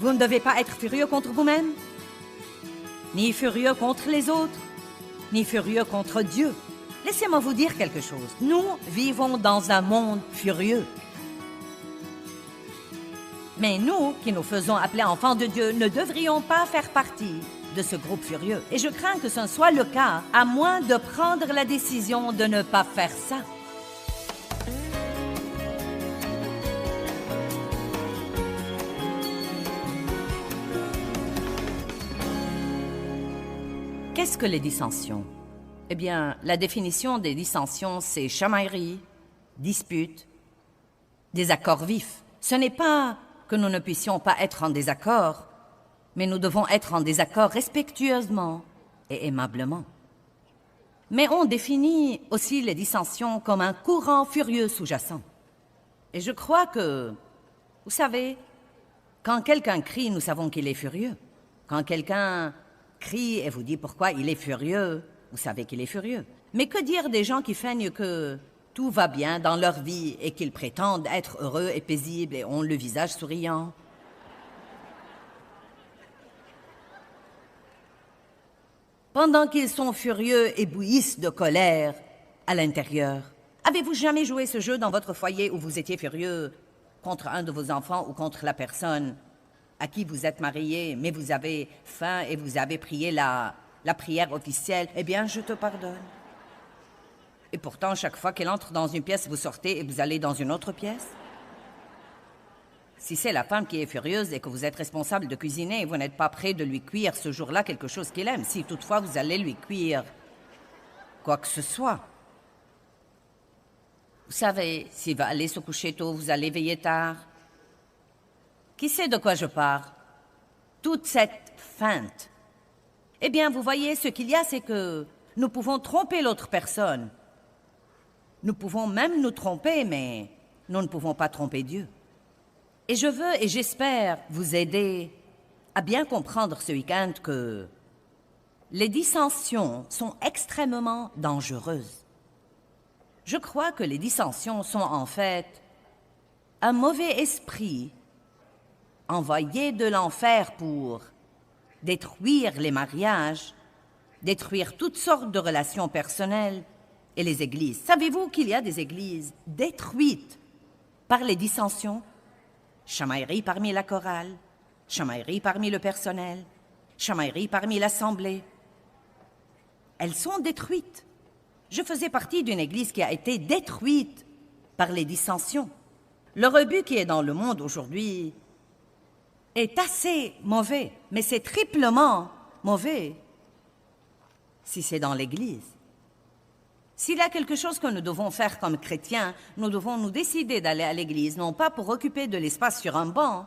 Vous ne devez pas être furieux contre vous-même, ni furieux contre les autres, ni furieux contre Dieu. Laissez-moi vous dire quelque chose. Nous vivons dans un monde furieux. Mais nous, qui nous faisons appeler enfants de Dieu, ne devrions pas faire partie de ce groupe furieux. Et je crains que ce ne soit le cas, à moins de prendre la décision de ne pas faire ça. Qu'est-ce que les dissensions? Eh bien, la définition des dissensions, c'est chamaillerie, dispute, désaccord vif. Ce n'est pas que nous ne puissions pas être en désaccord, mais nous devons être en désaccord respectueusement et aimablement. Mais on définit aussi les dissensions comme un courant furieux sous-jacent. Et je crois que, vous savez, quand quelqu'un crie, nous savons qu'il est furieux. Quand quelqu'un crie et vous dit pourquoi il est furieux, vous savez qu'il est furieux. Mais que dire des gens qui feignent que tout va bien dans leur vie et qu'ils prétendent être heureux et paisibles et ont le visage souriant? Pendant qu'ils sont furieux et bouillissent de colère à l'intérieur. Avez-vous jamais joué ce jeu dans votre foyer où vous étiez furieux contre un de vos enfants ou contre la personne à qui vous êtes marié, mais vous avez faim et vous avez prié la prière officielle? Eh bien, je te pardonne. Et pourtant, chaque fois qu'elle entre dans une pièce, vous sortez et vous allez dans une autre pièce? Si c'est la femme qui est furieuse et que vous êtes responsable de cuisiner et vous n'êtes pas prêt de lui cuire ce jour-là quelque chose qu'il aime, si toutefois vous allez lui cuire quoi que ce soit. Vous savez, s'il va aller se coucher tôt, vous allez veiller tard. Qui sait de quoi je parle? Toute cette feinte. Eh bien, vous voyez, ce qu'il y a, c'est que nous pouvons tromper l'autre personne. Nous pouvons même nous tromper, mais nous ne pouvons pas tromper Dieu. Et je veux et j'espère vous aider à bien comprendre ce week-end que les dissensions sont extrêmement dangereuses. Je crois que les dissensions sont en fait un mauvais esprit envoyé de l'enfer pour détruire les mariages, détruire toutes sortes de relations personnelles et les églises. Savez-vous qu'il y a des églises détruites par les dissensions? Chamaillerie parmi la chorale, chamaillerie parmi le personnel, chamaillerie parmi l'assemblée. Elles sont détruites. Je faisais partie d'une église qui a été détruite par les dissensions. Le rebut qui est dans le monde aujourd'hui est assez mauvais, mais c'est triplement mauvais si c'est dans l'Église. S'il y a quelque chose que nous devons faire comme chrétiens, nous devons nous décider d'aller à l'Église, non pas pour occuper de l'espace sur un banc,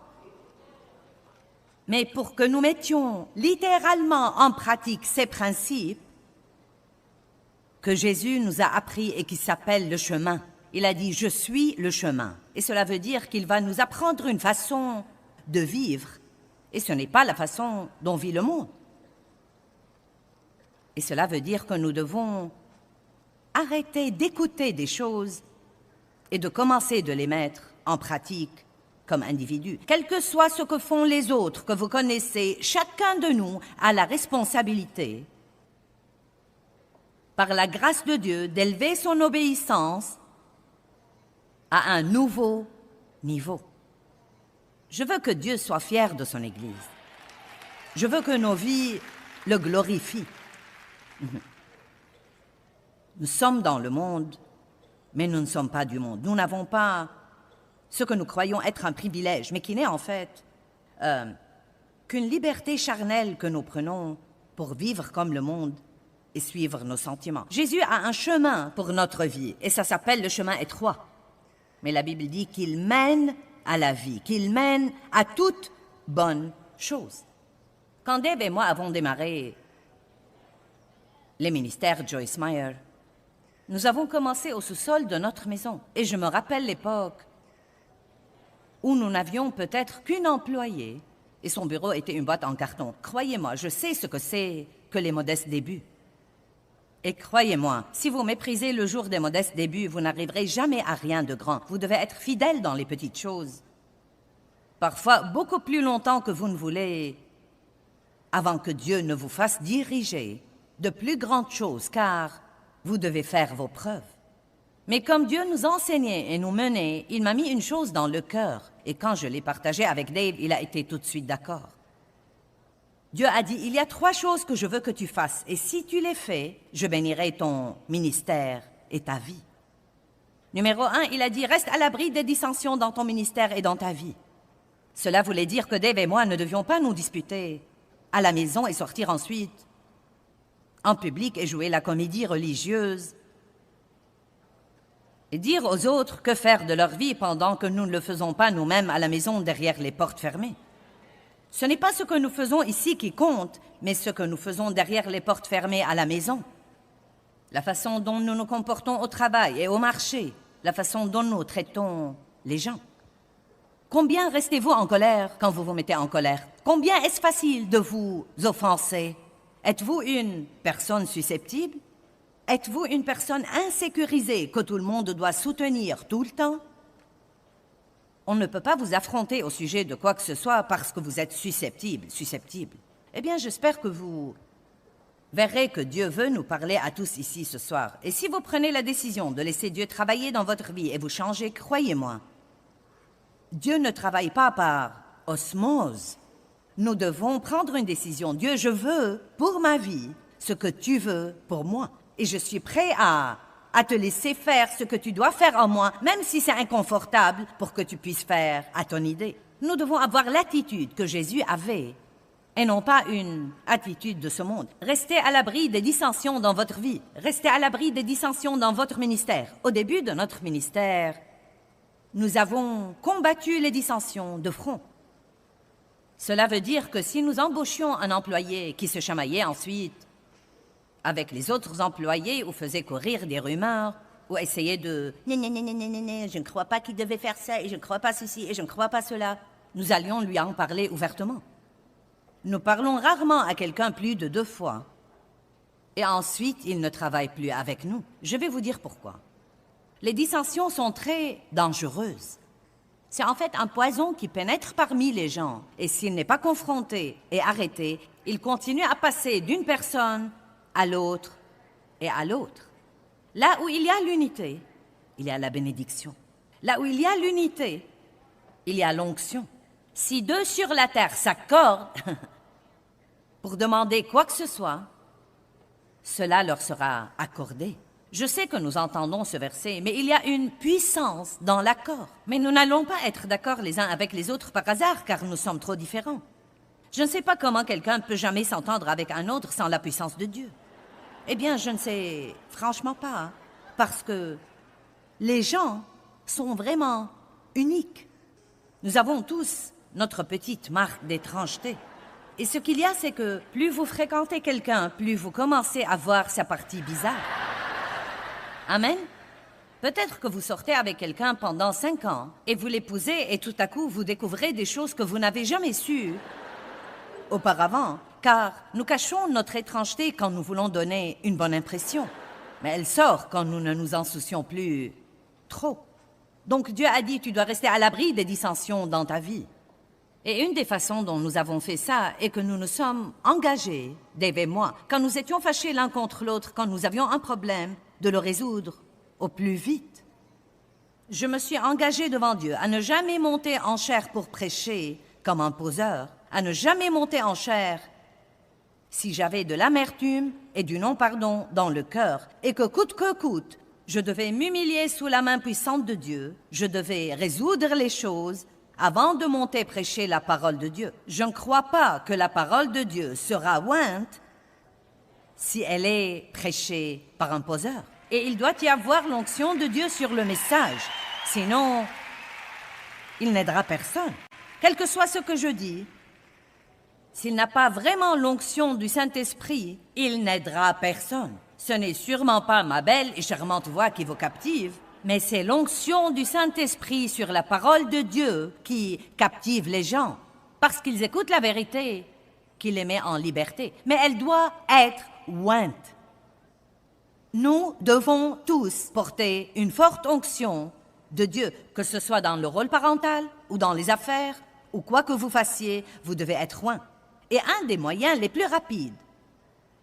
mais pour que nous mettions littéralement en pratique ces principes que Jésus nous a appris et qui s'appellent le chemin. Il a dit « Je suis le chemin ». Et cela veut dire qu'il va nous apprendre une façon de vivre. Et ce n'est pas la façon dont vit le monde. Et cela veut dire que nous devons arrêter d'écouter des choses et de commencer de les mettre en pratique comme individus. Quel que soit ce que font les autres que vous connaissez, chacun de nous a la responsabilité, par la grâce de Dieu, d'élever son obéissance à un nouveau niveau. Je veux que Dieu soit fier de son Église. Je veux que nos vies le glorifient. Nous sommes dans le monde, mais nous ne sommes pas du monde. Nous n'avons pas ce que nous croyons être un privilège, mais qui n'est en fait qu'une liberté charnelle que nous prenons pour vivre comme le monde et suivre nos sentiments. Jésus a un chemin pour notre vie, et ça s'appelle le chemin étroit. Mais la Bible dit qu'il mène à la vie, qu'il mène à toute bonne chose. Quand Dave et moi avons démarré les ministères Joyce Meyer, nous avons commencé au sous-sol de notre maison. Et je me rappelle l'époque où nous n'avions peut-être qu'une employée et son bureau était une boîte en carton. Croyez-moi, je sais ce que c'est que les modestes débuts. Et croyez-moi, si vous méprisez le jour des modestes débuts, vous n'arriverez jamais à rien de grand. Vous devez être fidèle dans les petites choses. Parfois beaucoup plus longtemps que vous ne voulez, avant que Dieu ne vous fasse diriger de plus grandes choses, car vous devez faire vos preuves. Mais comme Dieu nous enseignait et nous menait, il m'a mis une chose dans le cœur, et quand je l'ai partagé avec Dave, il a été tout de suite d'accord. Dieu a dit, il y a 3 choses que je veux que tu fasses, et si tu les fais, je bénirai ton ministère et ta vie. Numéro 1, il a dit, reste à l'abri des dissensions dans ton ministère et dans ta vie. Cela voulait dire que Dave et moi ne devions pas nous disputer à la maison et sortir ensuite en public et jouer la comédie religieuse et dire aux autres que faire de leur vie pendant que nous ne le faisons pas nous-mêmes à la maison derrière les portes fermées. Ce n'est pas ce que nous faisons ici qui compte, mais ce que nous faisons derrière les portes fermées à la maison. La façon dont nous nous comportons au travail et au marché, la façon dont nous traitons les gens. Combien restez-vous en colère quand vous vous mettez en colère? Combien est-ce facile de vous offenser? Êtes-vous une personne susceptible? Êtes-vous une personne insécurisée que tout le monde doit soutenir tout le temps? On ne peut pas vous affronter au sujet de quoi que ce soit parce que vous êtes susceptible. Eh bien, j'espère que vous verrez que Dieu veut nous parler à tous ici ce soir. Et si vous prenez la décision de laisser Dieu travailler dans votre vie et vous changer, croyez-moi, Dieu ne travaille pas par osmose. Nous devons prendre une décision. Dieu, je veux pour ma vie ce que tu veux pour moi. Et je suis prêt à te laisser faire ce que tu dois faire en moi, même si c'est inconfortable, pour que tu puisses faire à ton idée. Nous devons avoir l'attitude que Jésus avait, et non pas une attitude de ce monde. Restez à l'abri des dissensions dans votre vie. Restez à l'abri des dissensions dans votre ministère. Au début de notre ministère, nous avons combattu les dissensions de front. Cela veut dire que si nous embauchions un employé qui se chamaillait ensuite avec les autres employés ou faisait courir des rumeurs ou essayait de « je ne crois pas qu'il devait faire ça et je ne crois pas ceci et je ne crois pas cela », nous allions lui en parler ouvertement. Nous parlons rarement à quelqu'un plus de 2 fois et ensuite il ne travaille plus avec nous. Je vais vous dire pourquoi. Les dissensions sont très dangereuses. C'est en fait un poison qui pénètre parmi les gens. Et s'il n'est pas confronté et arrêté, il continue à passer d'une personne à l'autre et à l'autre. Là où il y a l'unité, il y a la bénédiction. Là où il y a l'unité, il y a l'onction. Si 2 sur la terre s'accordent pour demander quoi que ce soit, cela leur sera accordé. Je sais que nous entendons ce verset, mais il y a une puissance dans l'accord. Mais nous n'allons pas être d'accord les uns avec les autres par hasard, car nous sommes trop différents. Je ne sais pas comment quelqu'un peut jamais s'entendre avec un autre sans la puissance de Dieu. Eh bien, je ne sais franchement pas, hein, parce que les gens sont vraiment uniques. Nous avons tous notre petite marque d'étrangeté. Et ce qu'il y a, c'est que plus vous fréquentez quelqu'un, plus vous commencez à voir sa partie bizarre. Amen. Peut-être que vous sortez avec quelqu'un pendant 5 ans et vous l'épousez et tout à coup vous découvrez des choses que vous n'avez jamais sues auparavant, car nous cachons notre étrangeté quand nous voulons donner une bonne impression. Mais elle sort quand nous ne nous en soucions plus trop. Donc Dieu a dit, tu dois rester à l'abri des dissensions dans ta vie. Et une des façons dont nous avons fait ça est que nous nous sommes engagés, Dave et moi, quand nous étions fâchés l'un contre l'autre, quand nous avions un problème, de le résoudre au plus vite. Je me suis engagée devant Dieu à ne jamais monter en chair pour prêcher comme un poseur, à ne jamais monter en chair si j'avais de l'amertume et du non-pardon dans le cœur, et que coûte, je devais m'humilier sous la main puissante de Dieu, je devais résoudre les choses avant de monter prêcher la parole de Dieu. Je ne crois pas que la parole de Dieu sera ointe si elle est prêchée par un poseur. Et il doit y avoir l'onction de Dieu sur le message. Sinon, il n'aidera personne. Quel que soit ce que je dis, s'il n'a pas vraiment l'onction du Saint-Esprit, il n'aidera personne. Ce n'est sûrement pas ma belle et charmante voix qui vous captive, mais c'est l'onction du Saint-Esprit sur la parole de Dieu qui captive les gens, parce qu'ils écoutent la vérité, qui les met en liberté. Mais elle doit être ointe. Nous devons tous porter une forte onction de Dieu, que ce soit dans le rôle parental, ou dans les affaires, ou quoi que vous fassiez, vous devez être loin. Et un des moyens les plus rapides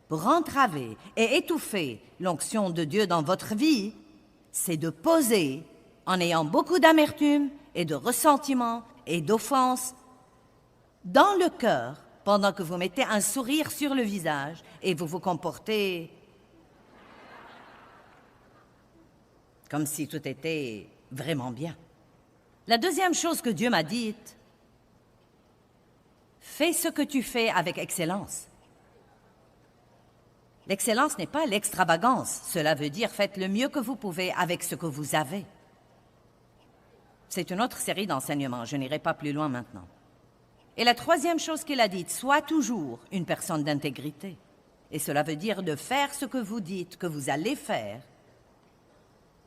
pour entraver et étouffer l'onction de Dieu dans votre vie, c'est de poser, en ayant beaucoup d'amertume et de ressentiment et d'offense, dans le cœur, pendant que vous mettez un sourire sur le visage et vous vous comportez comme si tout était vraiment bien. La deuxième chose que Dieu m'a dite, fais ce que tu fais avec excellence. L'excellence n'est pas l'extravagance. Cela veut dire faites le mieux que vous pouvez avec ce que vous avez. C'est une autre série d'enseignements. Je n'irai pas plus loin maintenant. Et la troisième chose qu'il a dite, sois toujours une personne d'intégrité. Et cela veut dire de faire ce que vous dites que vous allez faire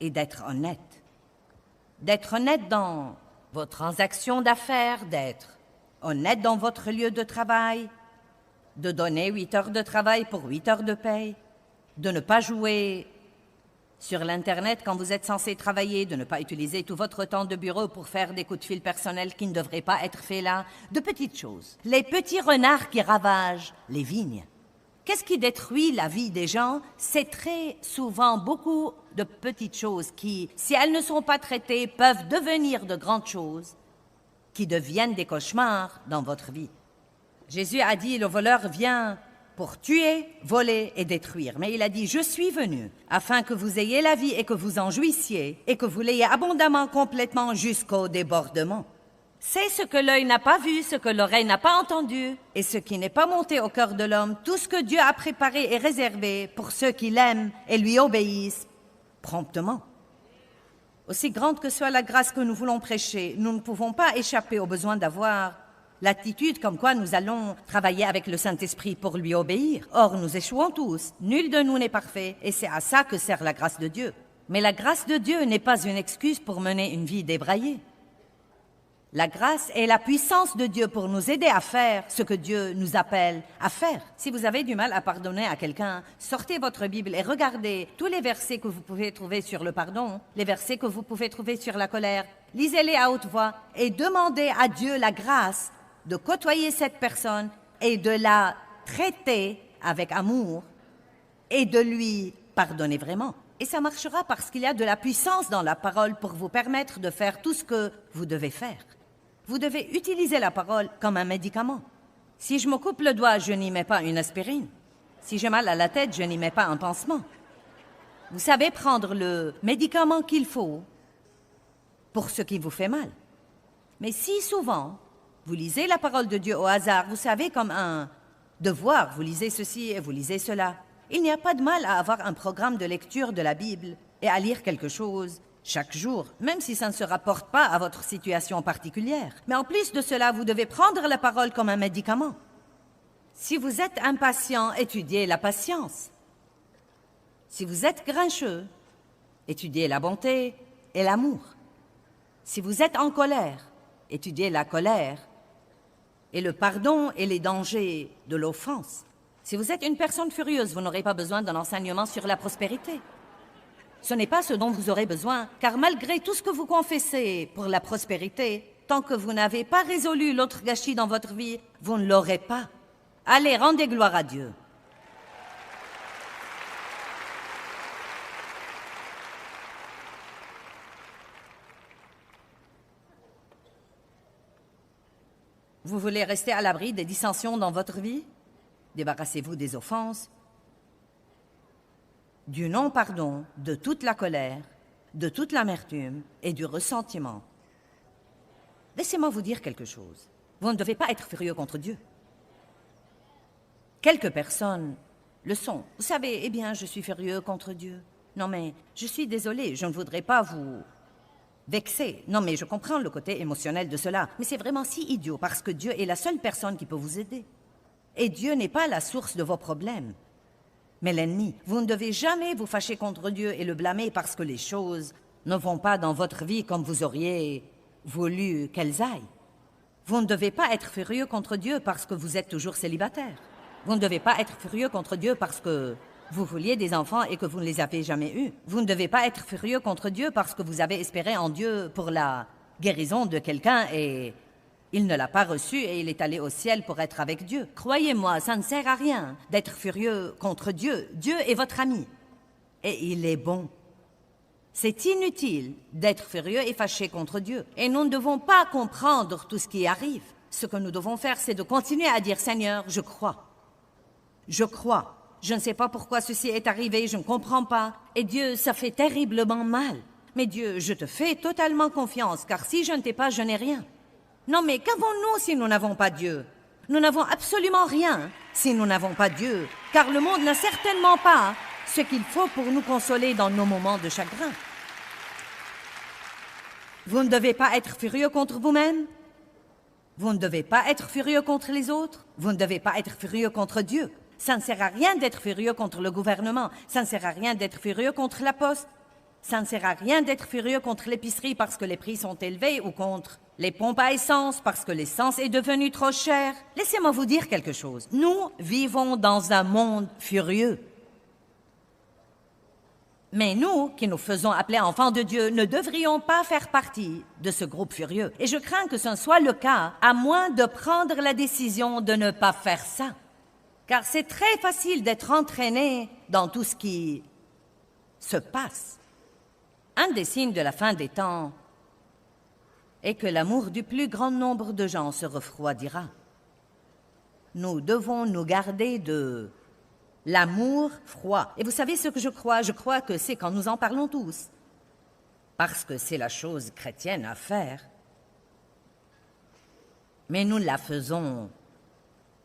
et d'être honnête. D'être honnête dans vos transactions d'affaires, d'être honnête dans votre lieu de travail, de donner 8 heures de travail pour 8 heures de paye, de ne pas jouer sur l'Internet quand vous êtes censé travailler, de ne pas utiliser tout votre temps de bureau pour faire des coups de fil personnels qui ne devraient pas être faits là, de petites choses. Les petits renards qui ravagent les vignes. Qu'est-ce qui détruit la vie des gens? C'est très souvent beaucoup de petites choses qui, si elles ne sont pas traitées, peuvent devenir de grandes choses qui deviennent des cauchemars dans votre vie. Jésus a dit, le voleur vient pour tuer, voler et détruire. Mais il a dit, je suis venu afin que vous ayez la vie et que vous en jouissiez et que vous l'ayez abondamment, complètement, jusqu'au débordement. C'est ce que l'œil n'a pas vu, ce que l'oreille n'a pas entendu et ce qui n'est pas monté au cœur de l'homme, tout ce que Dieu a préparé et réservé pour ceux qui l'aiment et lui obéissent promptement. Aussi grande que soit la grâce que nous voulons prêcher, nous ne pouvons pas échapper au besoin d'avoir l'attitude comme quoi nous allons travailler avec le Saint-Esprit pour lui obéir. Or, nous échouons tous. Nul de nous n'est parfait et c'est à ça que sert la grâce de Dieu. Mais la grâce de Dieu n'est pas une excuse pour mener une vie débraillée. La grâce est la puissance de Dieu pour nous aider à faire ce que Dieu nous appelle à faire. Si vous avez du mal à pardonner à quelqu'un, sortez votre Bible et regardez tous les versets que vous pouvez trouver sur le pardon, les versets que vous pouvez trouver sur la colère. Lisez-les à haute voix et demandez à Dieu la grâce de côtoyer cette personne et de la traiter avec amour et de lui pardonner vraiment. Et ça marchera parce qu'il y a de la puissance dans la parole pour vous permettre de faire tout ce que vous devez faire. Vous devez utiliser la parole comme un médicament. Si je me coupe le doigt, je n'y mets pas une aspirine. Si j'ai mal à la tête, je n'y mets pas un pansement. Vous savez prendre le médicament qu'il faut pour ce qui vous fait mal. Mais si souvent, vous lisez la parole de Dieu au hasard, vous savez, comme un devoir, vous lisez ceci et vous lisez cela. Il n'y a pas de mal à avoir un programme de lecture de la Bible et à lire quelque chose chaque jour, même si ça ne se rapporte pas à votre situation particulière. Mais en plus de cela, vous devez prendre la parole comme un médicament. Si vous êtes impatient, étudiez la patience. Si vous êtes grincheux, étudiez la bonté et l'amour. Si vous êtes en colère, étudiez la colère et le pardon et les dangers de l'offense. Si vous êtes une personne furieuse, vous n'aurez pas besoin d'un enseignement sur la prospérité. Ce n'est pas ce dont vous aurez besoin, car malgré tout ce que vous confessez pour la prospérité, tant que vous n'avez pas résolu l'autre gâchis dans votre vie, vous ne l'aurez pas. Allez, rendez gloire à Dieu. Vous voulez rester à l'abri des dissensions dans votre vie? Débarrassez-vous des offenses, du non-pardon, de toute la colère, de toute l'amertume et du ressentiment. Laissez-moi vous dire quelque chose. Vous ne devez pas être furieux contre Dieu. Quelques personnes le sont. Vous savez, eh bien, je suis furieux contre Dieu. Non, mais je suis désolée, je ne voudrais pas vous vexer. Non, mais je comprends le côté émotionnel de cela. Mais c'est vraiment si idiot parce que Dieu est la seule personne qui peut vous aider. Et Dieu n'est pas la source de vos problèmes, mais l'ennemi. Vous ne devez jamais vous fâcher contre Dieu et le blâmer parce que les choses ne vont pas dans votre vie comme vous auriez voulu qu'elles aillent. Vous ne devez pas être furieux contre Dieu parce que vous êtes toujours célibataire. Vous ne devez pas être furieux contre Dieu parce que vous vouliez des enfants et que vous ne les avez jamais eus. Vous ne devez pas être furieux contre Dieu parce que vous avez espéré en Dieu pour la guérison de quelqu'un et Il ne l'a pas reçu et il est allé au ciel pour être avec Dieu. Croyez-moi, ça ne sert à rien d'être furieux contre Dieu. Dieu est votre ami. Et il est bon. C'est inutile d'être furieux et fâché contre Dieu. Et nous ne devons pas comprendre tout ce qui arrive. Ce que nous devons faire, c'est de continuer à dire « Seigneur, je crois. Je crois. Je ne sais pas pourquoi ceci est arrivé, je ne comprends pas. Et Dieu, ça fait terriblement mal. Mais Dieu, je te fais totalement confiance, car si je ne t'ai pas, je n'ai rien. » Non, mais qu'avons-nous si nous n'avons pas Dieu? Nous n'avons absolument rien si nous n'avons pas Dieu, car le monde n'a certainement pas ce qu'il faut pour nous consoler dans nos moments de chagrin. Vous ne devez pas être furieux contre vous-même. Vous ne devez pas être furieux contre les autres. Vous ne devez pas être furieux contre Dieu. Ça ne sert à rien d'être furieux contre le gouvernement. Ça ne sert à rien d'être furieux contre la poste. Ça ne sert à rien d'être furieux contre l'épicerie parce que les prix sont élevés ou contre les pompes à essence parce que l'essence est devenue trop chère. Laissez-moi vous dire quelque chose. Nous vivons dans un monde furieux. Mais nous, qui nous faisons appeler enfants de Dieu, ne devrions pas faire partie de ce groupe furieux. Et je crains que ce ne soit le cas, à moins de prendre la décision de ne pas faire ça. Car c'est très facile d'être entraîné dans tout ce qui se passe. Un des signes de la fin des temps est que l'amour du plus grand nombre de gens se refroidira. Nous devons nous garder de l'amour froid. Et vous savez ce que je crois? Je crois que c'est quand nous en parlons tous. Parce que c'est la chose chrétienne à faire. Mais nous ne la faisons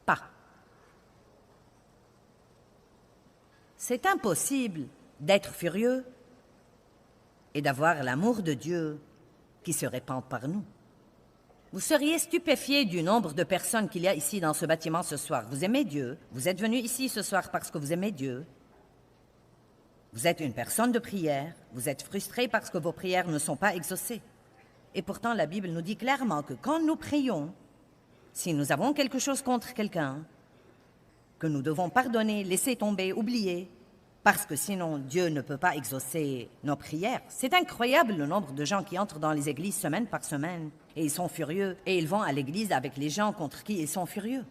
pas. C'est impossible d'être furieux et d'avoir l'amour de Dieu qui se répand par nous. Vous seriez stupéfiés du nombre de personnes qu'il y a ici dans ce bâtiment ce soir. Vous aimez Dieu. Vous êtes venus ici ce soir parce que vous aimez Dieu. Vous êtes une personne de prière. Vous êtes frustrés parce que vos prières ne sont pas exaucées. Et pourtant, la Bible nous dit clairement que quand nous prions, si nous avons quelque chose contre quelqu'un, que nous devons pardonner, laisser tomber, oublier, parce que sinon Dieu ne peut pas exaucer nos prières. C'est incroyable le nombre de gens qui entrent dans les églises semaine par semaine et ils sont furieux et ils vont à l'église avec les gens contre qui ils sont furieux.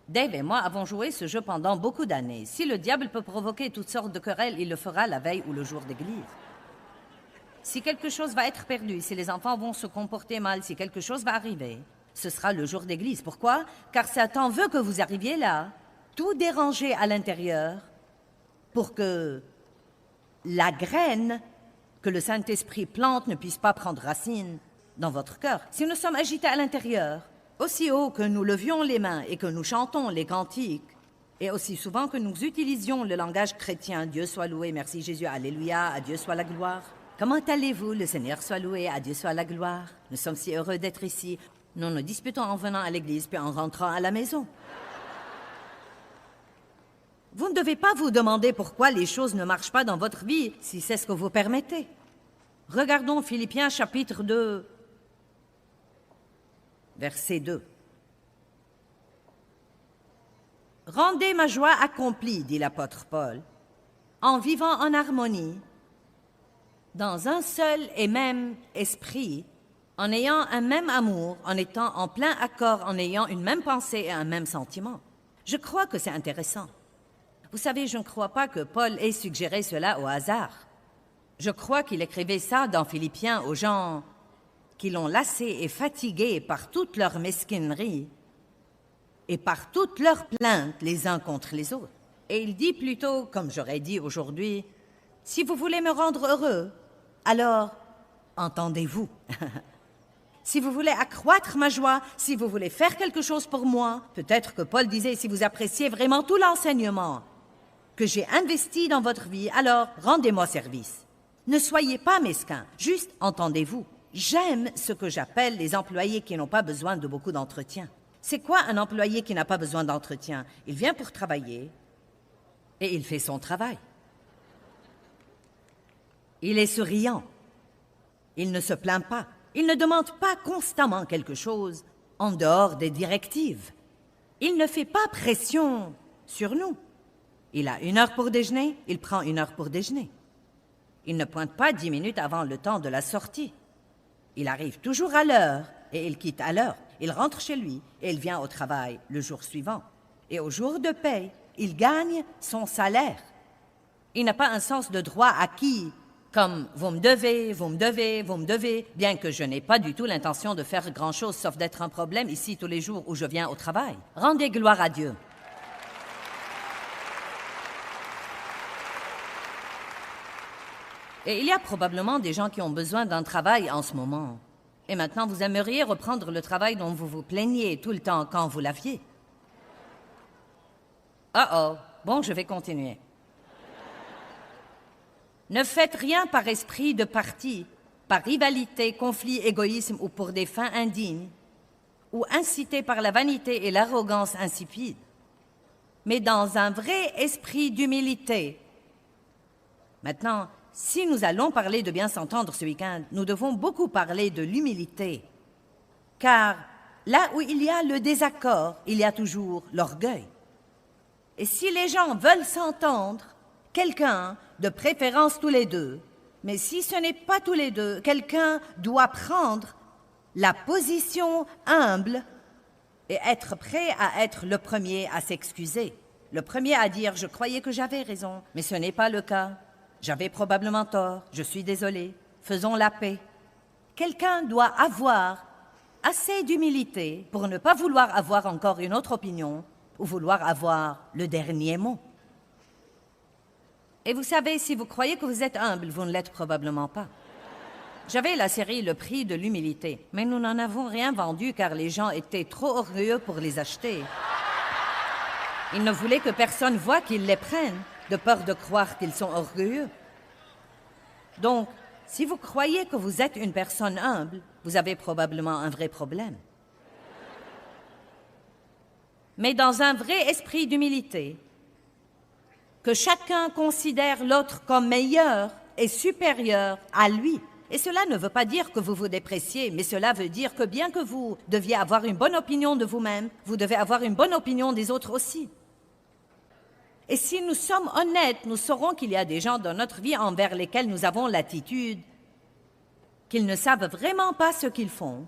Dave et moi avons joué ce jeu pendant beaucoup d'années. Si le diable peut provoquer toutes sortes de querelles, il le fera la veille ou le jour d'église. Si quelque chose va être perdu, si les enfants vont se comporter mal, si quelque chose va arriver, ce sera le jour d'église. Pourquoi? Car Satan veut que vous arriviez là, tout déranger à l'intérieur, pour que la graine que le Saint-Esprit plante ne puisse pas prendre racine dans votre cœur. Si nous sommes agités à l'intérieur, aussi haut que nous levions les mains et que nous chantons les cantiques, et aussi souvent que nous utilisions le langage chrétien, Dieu soit loué, merci Jésus, alléluia, à Dieu soit la gloire. Comment allez-vous? Le Seigneur soit loué, à Dieu soit la gloire. Nous sommes si heureux d'être ici. Nous nous disputons en venant à l'église puis en rentrant à la maison. Vous ne devez pas vous demander pourquoi les choses ne marchent pas dans votre vie, si c'est ce que vous permettez. Regardons Philippiens chapitre 2, verset 2. « Rendez ma joie accomplie, dit l'apôtre Paul, en vivant en harmonie, dans un seul et même esprit, en ayant un même amour, en étant en plein accord, en ayant une même pensée et un même sentiment. » Je crois que c'est intéressant. Vous savez, je ne crois pas que Paul ait suggéré cela au hasard. Je crois qu'il écrivait ça dans Philippiens aux gens qui l'ont lassé et fatigué par toute leur mesquinerie et par toutes leurs plaintes les uns contre les autres. Et il dit plutôt, comme j'aurais dit aujourd'hui, « Si vous voulez me rendre heureux, alors entendez-vous. Si vous voulez accroître ma joie, si vous voulez faire quelque chose pour moi, peut-être que Paul disait, si vous appréciez vraiment tout l'enseignement que j'ai investi dans votre vie, alors rendez-moi service. Ne soyez pas mesquins, juste entendez-vous. J'aime ce que j'appelle les employés qui n'ont pas besoin de beaucoup d'entretien. C'est quoi un employé qui n'a pas besoin d'entretien? Il vient pour travailler et il fait son travail. Il est souriant. Il ne se plaint pas. Il ne demande pas constamment quelque chose en dehors des directives. Il ne fait pas pression sur nous. Il a 1 heure pour déjeuner, il prend 1 heure pour déjeuner. Il ne pointe pas 10 minutes avant le temps de la sortie. Il arrive toujours à l'heure et il quitte à l'heure. Il rentre chez lui et il vient au travail le jour suivant. Et au jour de paye, il gagne son salaire. Il n'a pas un sens de droit acquis, comme « vous me devez, vous me devez, vous me devez », bien que je n'ai pas du tout l'intention de faire grand-chose sauf d'être un problème ici tous les jours où je viens au travail. Rendez gloire à Dieu. Et il y a probablement des gens qui ont besoin d'un travail en ce moment. Et maintenant, vous aimeriez reprendre le travail dont vous vous plaigniez tout le temps quand vous l'aviez. Oh, bon, je vais continuer. Ne faites rien par esprit de parti, par rivalité, conflit, égoïsme ou pour des fins indignes, ou incité par la vanité et l'arrogance insipide, mais dans un vrai esprit d'humilité. Maintenant, si nous allons parler de bien s'entendre ce week-end, nous devons beaucoup parler de l'humilité. Car là où il y a le désaccord, il y a toujours l'orgueil. Et si les gens veulent s'entendre, quelqu'un, de préférence tous les deux, mais si ce n'est pas tous les deux, quelqu'un doit prendre la position humble et être prêt à être le premier à s'excuser. Le premier à dire « je croyais que j'avais raison, mais ce n'est pas le cas. J'avais probablement tort, je suis désolé, faisons la paix. » Quelqu'un doit avoir assez d'humilité pour ne pas vouloir avoir encore une autre opinion ou vouloir avoir le dernier mot. Et vous savez, si vous croyez que vous êtes humble, vous ne l'êtes probablement pas. J'avais la série Le prix de l'humilité, mais nous n'en avons rien vendu car les gens étaient trop orgueilleux pour les acheter. Ils ne voulaient que personne voie qu'ils les prennent, de peur de croire qu'ils sont orgueilleux. Donc, si vous croyez que vous êtes une personne humble, vous avez probablement un vrai problème. Mais dans un vrai esprit d'humilité, que chacun considère l'autre comme meilleur et supérieur à lui. Et cela ne veut pas dire que vous vous dépréciez, mais cela veut dire que bien que vous deviez avoir une bonne opinion de vous-même, vous devez avoir une bonne opinion des autres aussi. Et si nous sommes honnêtes, nous saurons qu'il y a des gens dans notre vie envers lesquels nous avons l'attitude qu'ils ne savent vraiment pas ce qu'ils font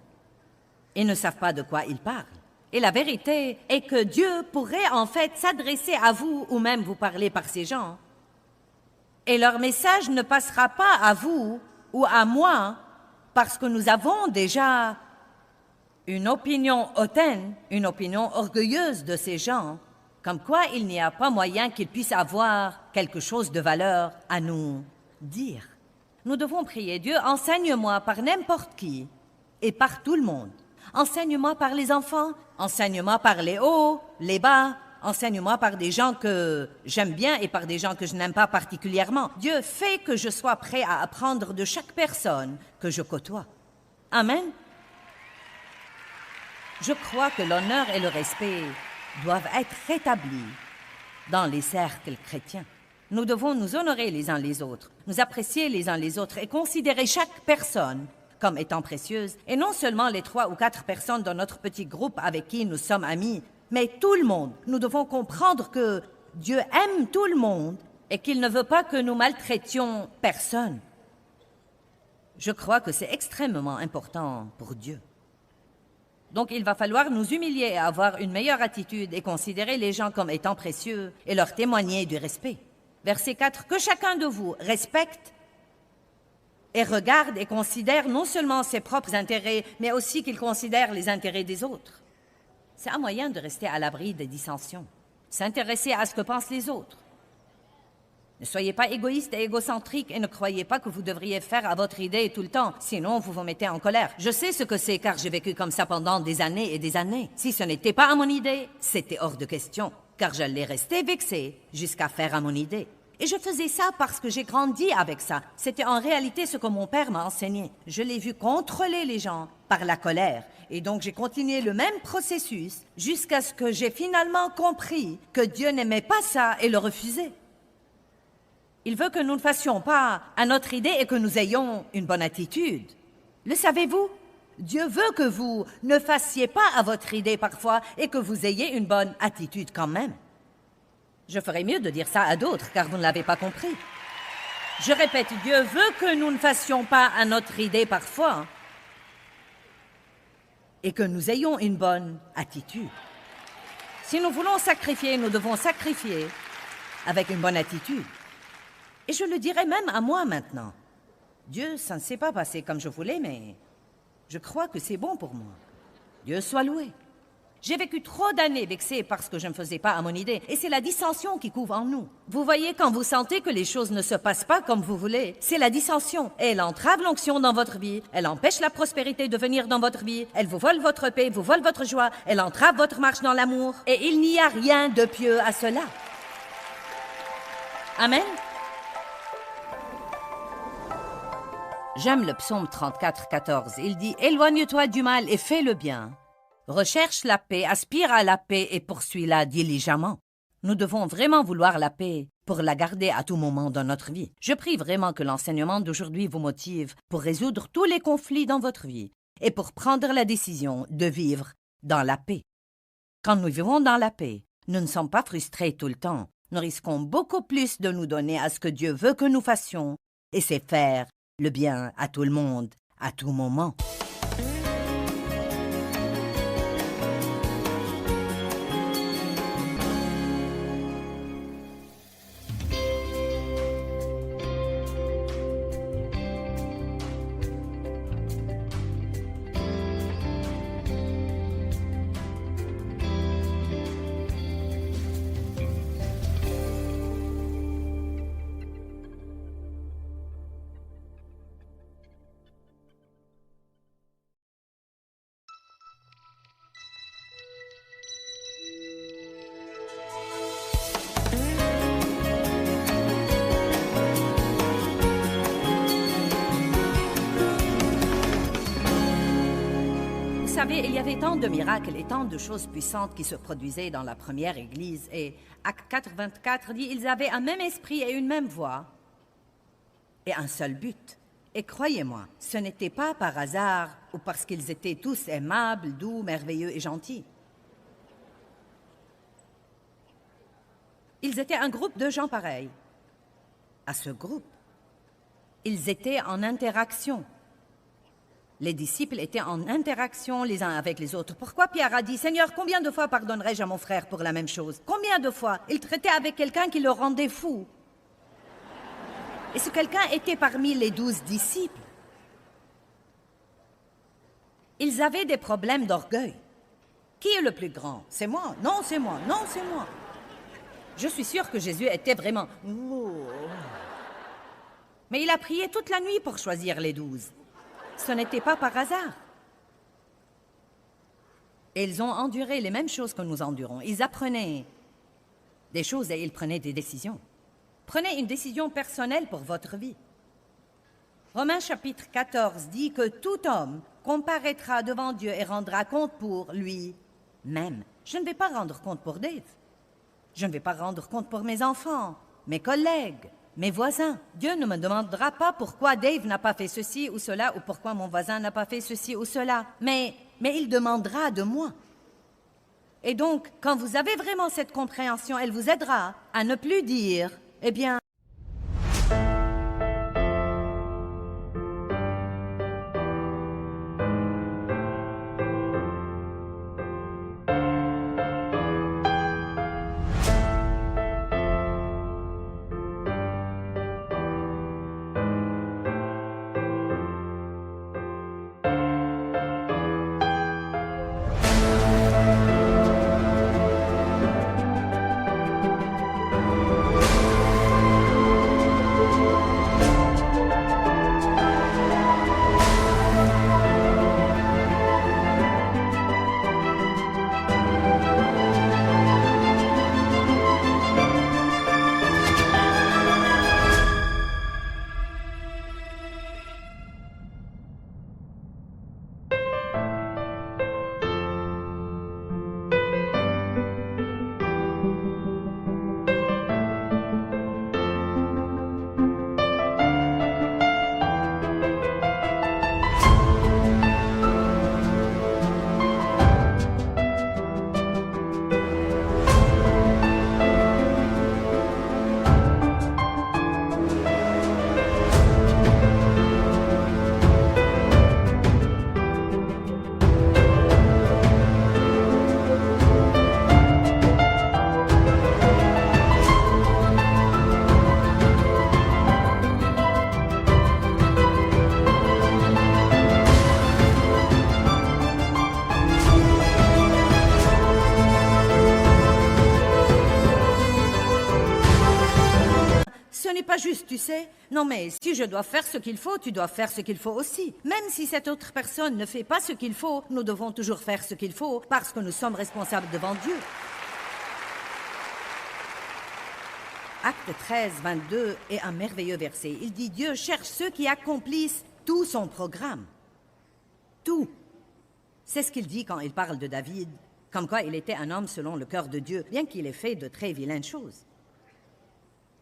et ne savent pas de quoi ils parlent. Et la vérité est que Dieu pourrait en fait s'adresser à vous ou même vous parler par ces gens. Et leur message ne passera pas à vous ou à moi parce que nous avons déjà une opinion hautaine, une opinion orgueilleuse de ces gens, comme quoi il n'y a pas moyen qu'ils puissent avoir quelque chose de valeur à nous dire. Nous devons prier Dieu, enseigne-moi par n'importe qui et par tout le monde. Enseigne-moi par les enfants, enseigne-moi par les hauts, les bas, enseigne-moi par des gens que j'aime bien et par des gens que je n'aime pas particulièrement. Dieu fait que je sois prêt à apprendre de chaque personne que je côtoie. Amen. Je crois que l'honneur et le respect doivent être rétablis dans les cercles chrétiens. Nous devons nous honorer les uns les autres, nous apprécier les uns les autres et considérer chaque personne comme étant précieuse, et non seulement les 3 ou 4 personnes dans notre petit groupe avec qui nous sommes amis, mais tout le monde. Nous devons comprendre que Dieu aime tout le monde et qu'il ne veut pas que nous maltraitions personne. Je crois que c'est extrêmement important pour Dieu. Donc il va falloir nous humilier et avoir une meilleure attitude et considérer les gens comme étant précieux et leur témoigner du respect. Verset 4, que chacun de vous respecte et regarde et considère non seulement ses propres intérêts, mais aussi qu'il considère les intérêts des autres. C'est un moyen de rester à l'abri des dissensions. S'intéresser à ce que pensent les autres. Ne soyez pas égoïste et égocentrique et ne croyez pas que vous devriez faire à votre idée tout le temps, sinon vous vous mettez en colère. Je sais ce que c'est car j'ai vécu comme ça pendant des années et des années. Si ce n'était pas à mon idée, c'était hors de question, car j'allais rester vexée jusqu'à faire à mon idée. Et je faisais ça parce que j'ai grandi avec ça. C'était en réalité ce que mon père m'a enseigné. Je l'ai vu contrôler les gens par la colère. Et donc j'ai continué le même processus jusqu'à ce que j'ai finalement compris que Dieu n'aimait pas ça et le refusait. Il veut que nous ne fassions pas à notre idée et que nous ayons une bonne attitude. Le savez-vous? Dieu veut que vous ne fassiez pas à votre idée parfois et que vous ayez une bonne attitude quand même. Je ferais mieux de dire ça à d'autres, car vous ne l'avez pas compris. Je répète, Dieu veut que nous ne fassions pas à notre idée parfois et que nous ayons une bonne attitude. Si nous voulons sacrifier, nous devons sacrifier avec une bonne attitude. Et je le dirais même à moi maintenant. Dieu, ça ne s'est pas passé comme je voulais, mais je crois que c'est bon pour moi. Dieu soit loué. J'ai vécu trop d'années vexée parce que je ne faisais pas à mon idée, et c'est la dissension qui couve en nous. Vous voyez, quand vous sentez que les choses ne se passent pas comme vous voulez, c'est la dissension. Et elle entrave l'onction dans votre vie, elle empêche la prospérité de venir dans votre vie, elle vous vole votre paix, vous vole votre joie, elle entrave votre marche dans l'amour, et il n'y a rien de pieux à cela. Amen. J'aime le psaume 34, 14. Il dit « Éloigne-toi du mal et fais le bien. Recherche la paix, aspire à la paix et poursuis-la diligemment. » Nous devons vraiment vouloir la paix pour la garder à tout moment dans notre vie. Je prie vraiment que l'enseignement d'aujourd'hui vous motive pour résoudre tous les conflits dans votre vie et pour prendre la décision de vivre dans la paix. Quand nous vivons dans la paix, nous ne sommes pas frustrés tout le temps. Nous risquons beaucoup plus de nous donner à ce que Dieu veut que nous fassions, et c'est faire le bien à tout le monde, à tout moment. Vous savez, il y avait tant de miracles et tant de choses puissantes qui se produisaient dans la première Église. Et Acte 4, 24 dit, ils avaient un même esprit et une même voix et un seul but. Et croyez-moi, ce n'était pas par hasard ou parce qu'ils étaient tous aimables, doux, merveilleux et gentils. Ils étaient un groupe de gens pareils. À ce groupe, ils étaient en interaction. Les disciples étaient en interaction les uns avec les autres. Pourquoi Pierre a dit « Seigneur, combien de fois pardonnerai-je à mon frère pour la même chose ?» Combien de fois il traitait avec quelqu'un qui le rendait fou. Et ce quelqu'un était parmi les 12 disciples. Ils avaient des problèmes d'orgueil. Qui est le plus grand? C'est moi. Non, c'est moi. Non, c'est moi. Je suis sûre que Jésus était vraiment... Mais il a prié toute la nuit pour choisir les 12. Ce n'était pas par hasard. Et ils ont enduré les mêmes choses que nous endurons. Ils apprenaient des choses et ils prenaient des décisions. Prenez une décision personnelle pour votre vie. Romains chapitre 14 dit que tout homme comparaîtra devant Dieu et rendra compte pour lui-même. Je ne vais pas rendre compte pour Dave. Je ne vais pas rendre compte pour mes enfants, mes collègues, mes voisins. Dieu ne me demandera pas pourquoi Dave n'a pas fait ceci ou cela ou pourquoi mon voisin n'a pas fait ceci ou cela. Mais il demandera de moi. Et donc, quand vous avez vraiment cette compréhension, elle vous aidera à ne plus dire, eh bien, juste, tu sais. Non mais si je dois faire ce qu'il faut, tu dois faire ce qu'il faut aussi. Même si cette autre personne ne fait pas ce qu'il faut, nous devons toujours faire ce qu'il faut parce que nous sommes responsables devant Dieu. Acte 13, 22 est un merveilleux verset. Il dit « Dieu cherche ceux qui accomplissent tout son programme. » Tout. C'est ce qu'il dit quand il parle de David, comme quoi il était un homme selon le cœur de Dieu, bien qu'il ait fait de très vilaines choses.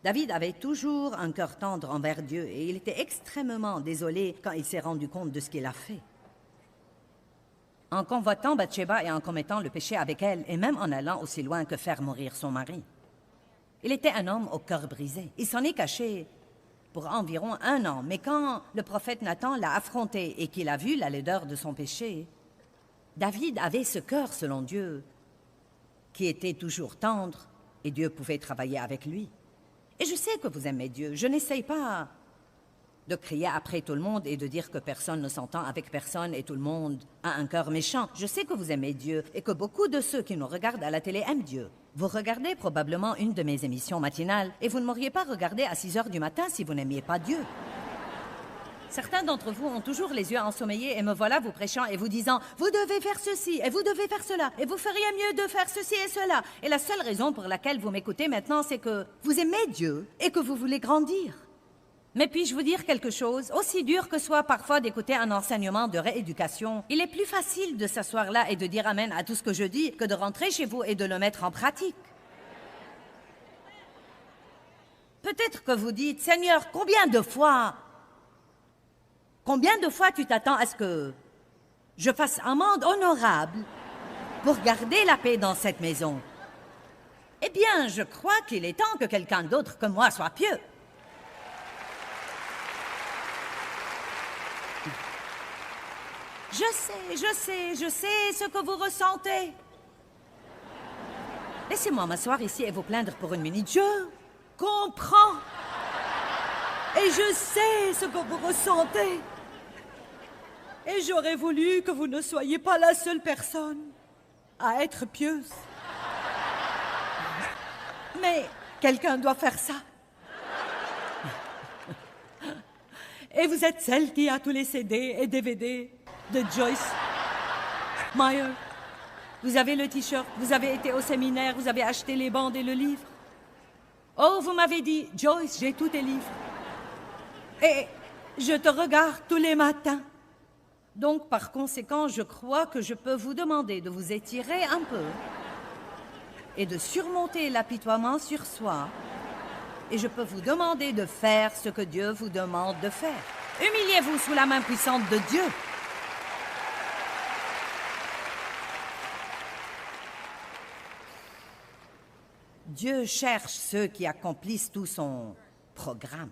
David avait toujours un cœur tendre envers Dieu et il était extrêmement désolé quand il s'est rendu compte de ce qu'il a fait. En convoitant Bathsheba et en commettant le péché avec elle, et même en allant aussi loin que faire mourir son mari. Il était un homme au cœur brisé. Il s'en est caché pour environ 1 an, mais quand le prophète Nathan l'a affronté et qu'il a vu la laideur de son péché, David avait ce cœur selon Dieu, qui était toujours tendre, et Dieu pouvait travailler avec lui. Et je sais que vous aimez Dieu. Je n'essaye pas de crier après tout le monde et de dire que personne ne s'entend avec personne et tout le monde a un cœur méchant. Je sais que vous aimez Dieu et que beaucoup de ceux qui nous regardent à la télé aiment Dieu. Vous regardez probablement une de mes émissions matinales et vous ne m'auriez pas regardé à 6 heures du matin si vous n'aimiez pas Dieu. Certains d'entre vous ont toujours les yeux ensommeillés et me voilà vous prêchant et vous disant « Vous devez faire ceci et vous devez faire cela et vous feriez mieux de faire ceci et cela. » Et la seule raison pour laquelle vous m'écoutez maintenant, c'est que vous aimez Dieu et que vous voulez grandir. Mais puis-je vous dire quelque chose? Aussi dur que soit parfois d'écouter un enseignement de rééducation, il est plus facile de s'asseoir là et de dire « Amen » à tout ce que je dis que de rentrer chez vous et de le mettre en pratique. Peut-être que vous dites « Seigneur, combien de fois tu t'attends à ce que je fasse amende honorable pour garder la paix dans cette maison? » Eh bien, je crois qu'il est temps que quelqu'un d'autre que moi soit pieux. Je sais ce que vous ressentez. Laissez-moi m'asseoir ici et vous plaindre pour 1 minute. Je comprends. Et je sais ce que vous ressentez. Et j'aurais voulu que vous ne soyez pas la seule personne à être pieuse. Mais quelqu'un doit faire ça. Et vous êtes celle qui a tous les CD et DVD de Joyce Meyer. Vous avez le t-shirt, vous avez été au séminaire, vous avez acheté les bandes et le livre. Oh, vous m'avez dit, Joyce, j'ai tous tes livres. Et je te regarde tous les matins. Donc, par conséquent, je crois que je peux vous demander de vous étirer un peu et de surmonter l'apitoiement sur soi. Et je peux vous demander de faire ce que Dieu vous demande de faire. Humiliez-vous sous la main puissante de Dieu. Dieu cherche ceux qui accomplissent tout son programme.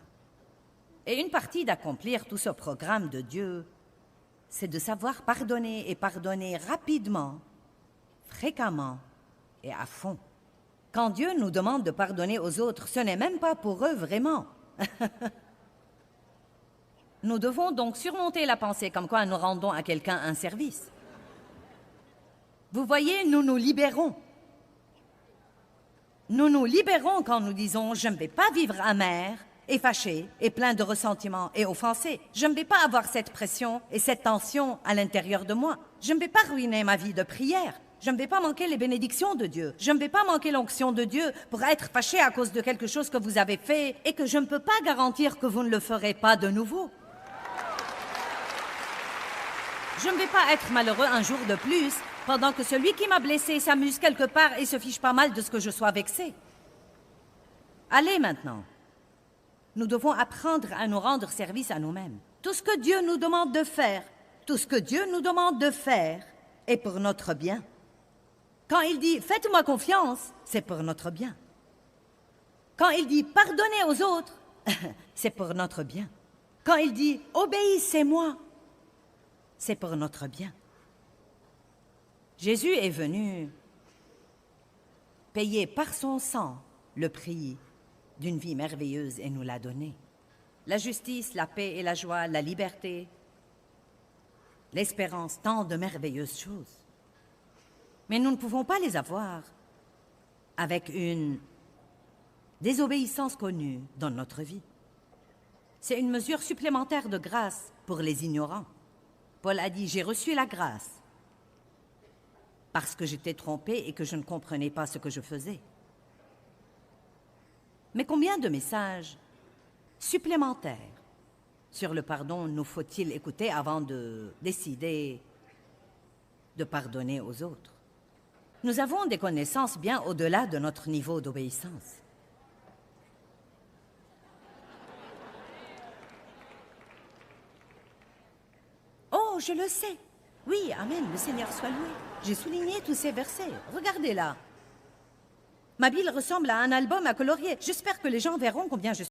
Et une partie d'accomplir tout ce programme de Dieu, c'est de savoir pardonner et pardonner rapidement, fréquemment et à fond. Quand Dieu nous demande de pardonner aux autres, ce n'est même pas pour eux vraiment. Nous devons donc surmonter la pensée comme quoi nous rendons à quelqu'un un service. Vous voyez, nous nous libérons. Nous nous libérons quand nous disons « Je ne vais pas vivre amer et fâché et plein de ressentiment et offensé. Je ne vais pas avoir cette pression et cette tension à l'intérieur de moi. Je ne vais pas ruiner ma vie de prière. Je ne vais pas manquer les bénédictions de Dieu. Je ne vais pas manquer l'onction de Dieu pour être fâché à cause de quelque chose que vous avez fait et que je ne peux pas garantir que vous ne le ferez pas de nouveau. Je ne vais pas être malheureux un jour de plus pendant que celui qui m'a blessé s'amuse quelque part et se fiche pas mal de ce que je sois vexé. Allez maintenant. Nous devons apprendre à nous rendre service à nous-mêmes. Tout ce que Dieu nous demande de faire, tout ce que Dieu nous demande de faire est pour notre bien. Quand il dit « Faites-moi confiance », c'est pour notre bien. Quand il dit « Pardonnez aux autres », c'est pour notre bien. Quand il dit « Obéissez-moi », c'est pour notre bien. Jésus est venu payer par son sang le prix d'une vie merveilleuse et nous l'a donné. La justice, la paix et la joie, la liberté, l'espérance, tant de merveilleuses choses. Mais nous ne pouvons pas les avoir avec une désobéissance connue dans notre vie. C'est une mesure supplémentaire de grâce pour les ignorants. Paul a dit, j'ai reçu la grâce parce que j'étais trompé et que je ne comprenais pas ce que je faisais. Mais combien de messages supplémentaires sur le pardon nous faut-il écouter avant de décider de pardonner aux autres? Nous avons des connaissances bien au-delà de notre niveau d'obéissance. Oh, je le sais. Oui, amen, le Seigneur soit loué. J'ai souligné tous ces versets. Regardez là. Ma Bible ressemble à un album à colorier. J'espère que les gens verront combien je suis.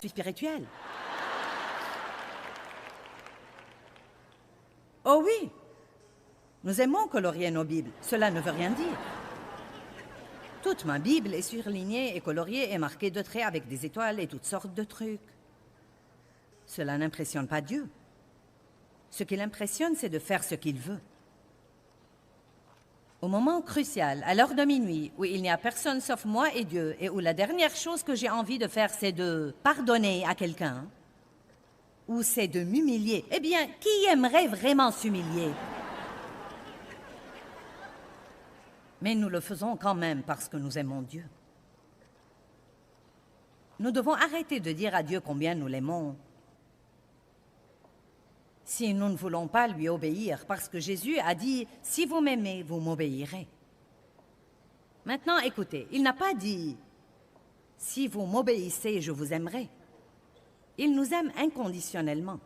Spirituel. Oh oui, nous aimons colorier nos Bibles. Cela ne veut rien dire. Toute ma Bible est surlignée et coloriée et marquée de traits avec des étoiles et toutes sortes de trucs. Cela n'impressionne pas Dieu. Ce qui l'impressionne, c'est de faire ce qu'il veut. Au moment crucial, à l'heure de minuit, où il n'y a personne sauf moi et Dieu, et où la dernière chose que j'ai envie de faire, c'est de pardonner à quelqu'un, ou c'est de m'humilier, eh bien, qui aimerait vraiment s'humilier? Mais nous le faisons quand même parce que nous aimons Dieu. Nous devons arrêter de dire à Dieu combien nous l'aimons si nous ne voulons pas lui obéir, parce que Jésus a dit « Si vous m'aimez, vous m'obéirez ». Maintenant, écoutez, il n'a pas dit « Si vous m'obéissez, je vous aimerai ». Il nous aime inconditionnellement.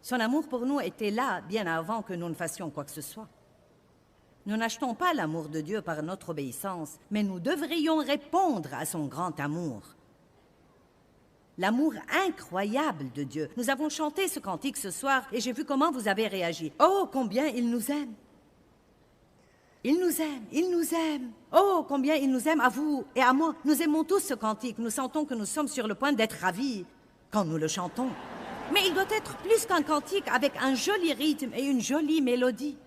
Son amour pour nous était là bien avant que nous ne fassions quoi que ce soit. Nous n'achetons pas l'amour de Dieu par notre obéissance, mais nous devrions répondre à son grand amour. L'amour incroyable de Dieu. Nous avons chanté ce cantique ce soir et j'ai vu comment vous avez réagi. Oh, combien il nous aime! Il nous aime, il nous aime. Oh, combien il nous aime, à vous et à moi. Nous aimons tous ce cantique. Nous sentons que nous sommes sur le point d'être ravis quand nous le chantons. Mais il doit être plus qu'un cantique avec un joli rythme et une jolie mélodie.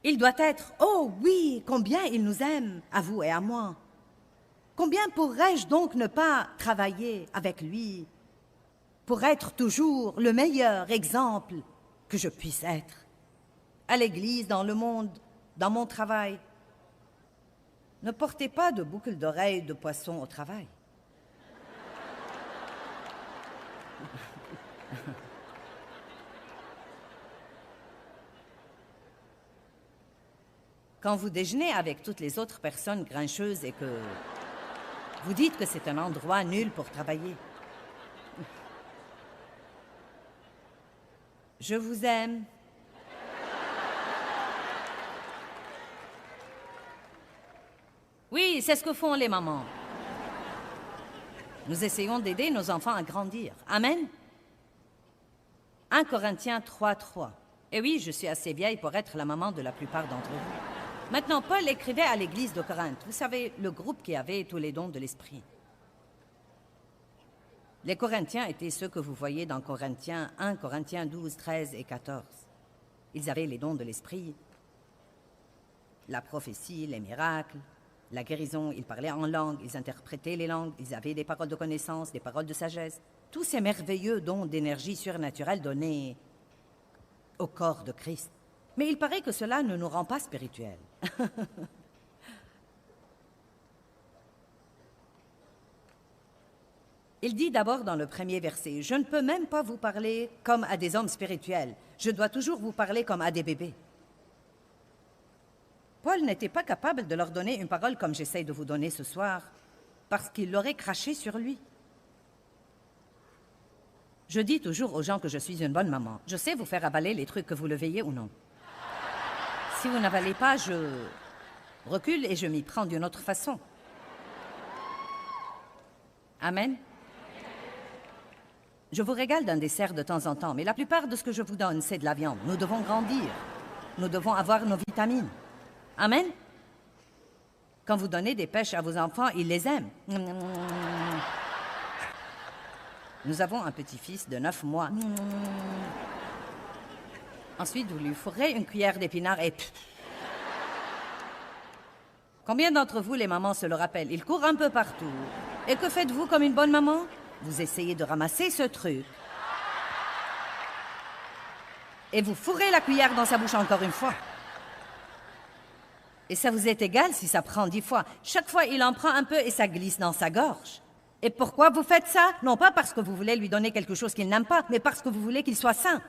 Il doit être « Oh oui, combien il nous aime, à vous et à moi ! Combien pourrais-je donc ne pas travailler avec lui pour être toujours le meilleur exemple que je puisse être, à l'église, dans le monde, dans mon travail. Ne portez pas de boucles d'oreilles de poisson au travail. Quand vous déjeunez avec toutes les autres personnes grincheuses et que vous dites que c'est un endroit nul pour travailler. Je vous aime. Oui, c'est ce que font les mamans. Nous essayons d'aider nos enfants à grandir. Amen. 1 Corinthiens 3:3. Et oui, je suis assez vieille pour être la maman de la plupart d'entre vous. Maintenant, Paul écrivait à l'église de Corinthe. Vous savez, le groupe qui avait tous les dons de l'esprit. Les Corinthiens étaient ceux que vous voyez dans Corinthiens 1, Corinthiens 12, 13 et 14. Ils avaient les dons de l'esprit, la prophétie, les miracles, la guérison, ils parlaient en langue, ils interprétaient les langues, ils avaient des paroles de connaissance, des paroles de sagesse. Tous ces merveilleux dons d'énergie surnaturelle donnés au corps de Christ. Mais il paraît que cela ne nous rend pas spirituels. Il dit d'abord dans le premier verset, « Je ne peux même pas vous parler comme à des hommes spirituels. Je dois toujours vous parler comme à des bébés. » Paul n'était pas capable de leur donner une parole comme j'essaie de vous donner ce soir, parce qu'il l'aurait craché sur lui. Je dis toujours aux gens que je suis une bonne maman. Je sais vous faire avaler les trucs que vous le veillez ou non. Si vous n'avalez pas, je recule et je m'y prends d'une autre façon. Amen. Je vous régale d'un dessert de temps en temps, mais la plupart de ce que je vous donne, c'est de la viande. Nous devons grandir. Nous devons avoir nos vitamines. Amen. Quand vous donnez des pêches à vos enfants, ils les aiment. Nous avons un petit-fils de 9 mois. Ensuite, vous lui fourrez une cuillère d'épinards et... Combien d'entre vous, les mamans, se le rappellent? Il court un peu partout. Et que faites-vous comme une bonne maman? Vous essayez de ramasser ce truc. Et vous fourrez la cuillère dans sa bouche encore une fois. Et ça vous est égal si ça prend 10 fois. Chaque fois, il en prend un peu et ça glisse dans sa gorge. Et pourquoi vous faites ça? Non pas parce que vous voulez lui donner quelque chose qu'il n'aime pas, mais parce que vous voulez qu'il soit sain.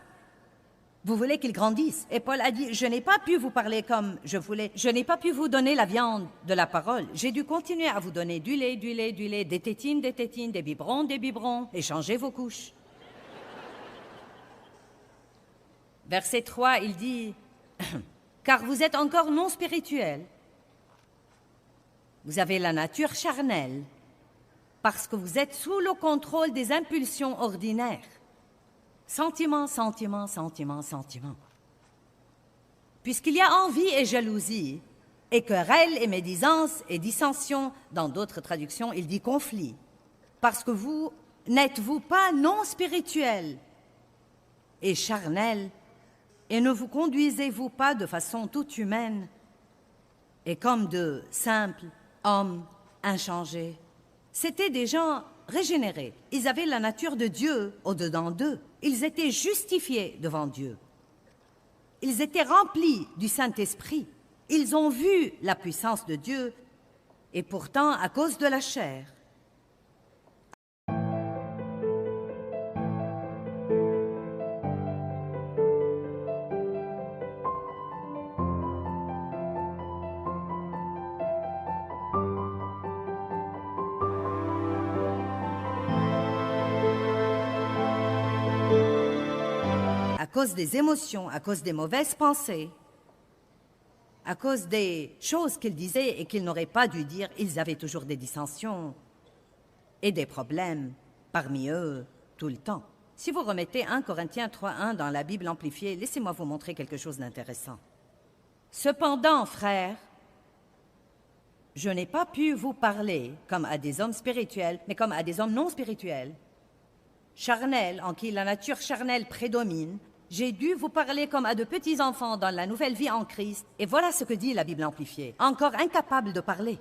Vous voulez qu'il grandisse. Et Paul a dit, je n'ai pas pu vous parler comme je voulais. Je n'ai pas pu vous donner la viande de la parole. J'ai dû continuer à vous donner du lait, des tétines, des biberons, et changer vos couches. Verset 3, il dit, car vous êtes encore non spirituel. Vous avez la nature charnelle, parce que vous êtes sous le contrôle des impulsions ordinaires. Sentiments. Puisqu'il y a envie et jalousie, et querelle et médisance et dissension, dans d'autres traductions, il dit conflit. Parce que vous n'êtes-vous pas non spirituel et charnel, et ne vous conduisez-vous pas de façon toute humaine, et comme de simples hommes inchangés? C'étaient des gens régénérés. Ils avaient la nature de Dieu au-dedans d'eux. Ils étaient justifiés devant Dieu. Ils étaient remplis du Saint-Esprit. Ils ont vu la puissance de Dieu, et pourtant, à cause de la chair, à cause des émotions, à cause des mauvaises pensées, à cause des choses qu'ils disaient et qu'ils n'auraient pas dû dire, ils avaient toujours des dissensions et des problèmes parmi eux tout le temps. Si vous remettez 1 Corinthiens 3:1 dans la Bible amplifiée, laissez-moi vous montrer quelque chose d'intéressant. Cependant, frères, je n'ai pas pu vous parler comme à des hommes spirituels, mais comme à des hommes non spirituels, charnel, en qui la nature charnelle prédomine, j'ai dû vous parler comme à de petits enfants dans la nouvelle vie en Christ, et voilà ce que dit la Bible amplifiée, encore incapable de parler.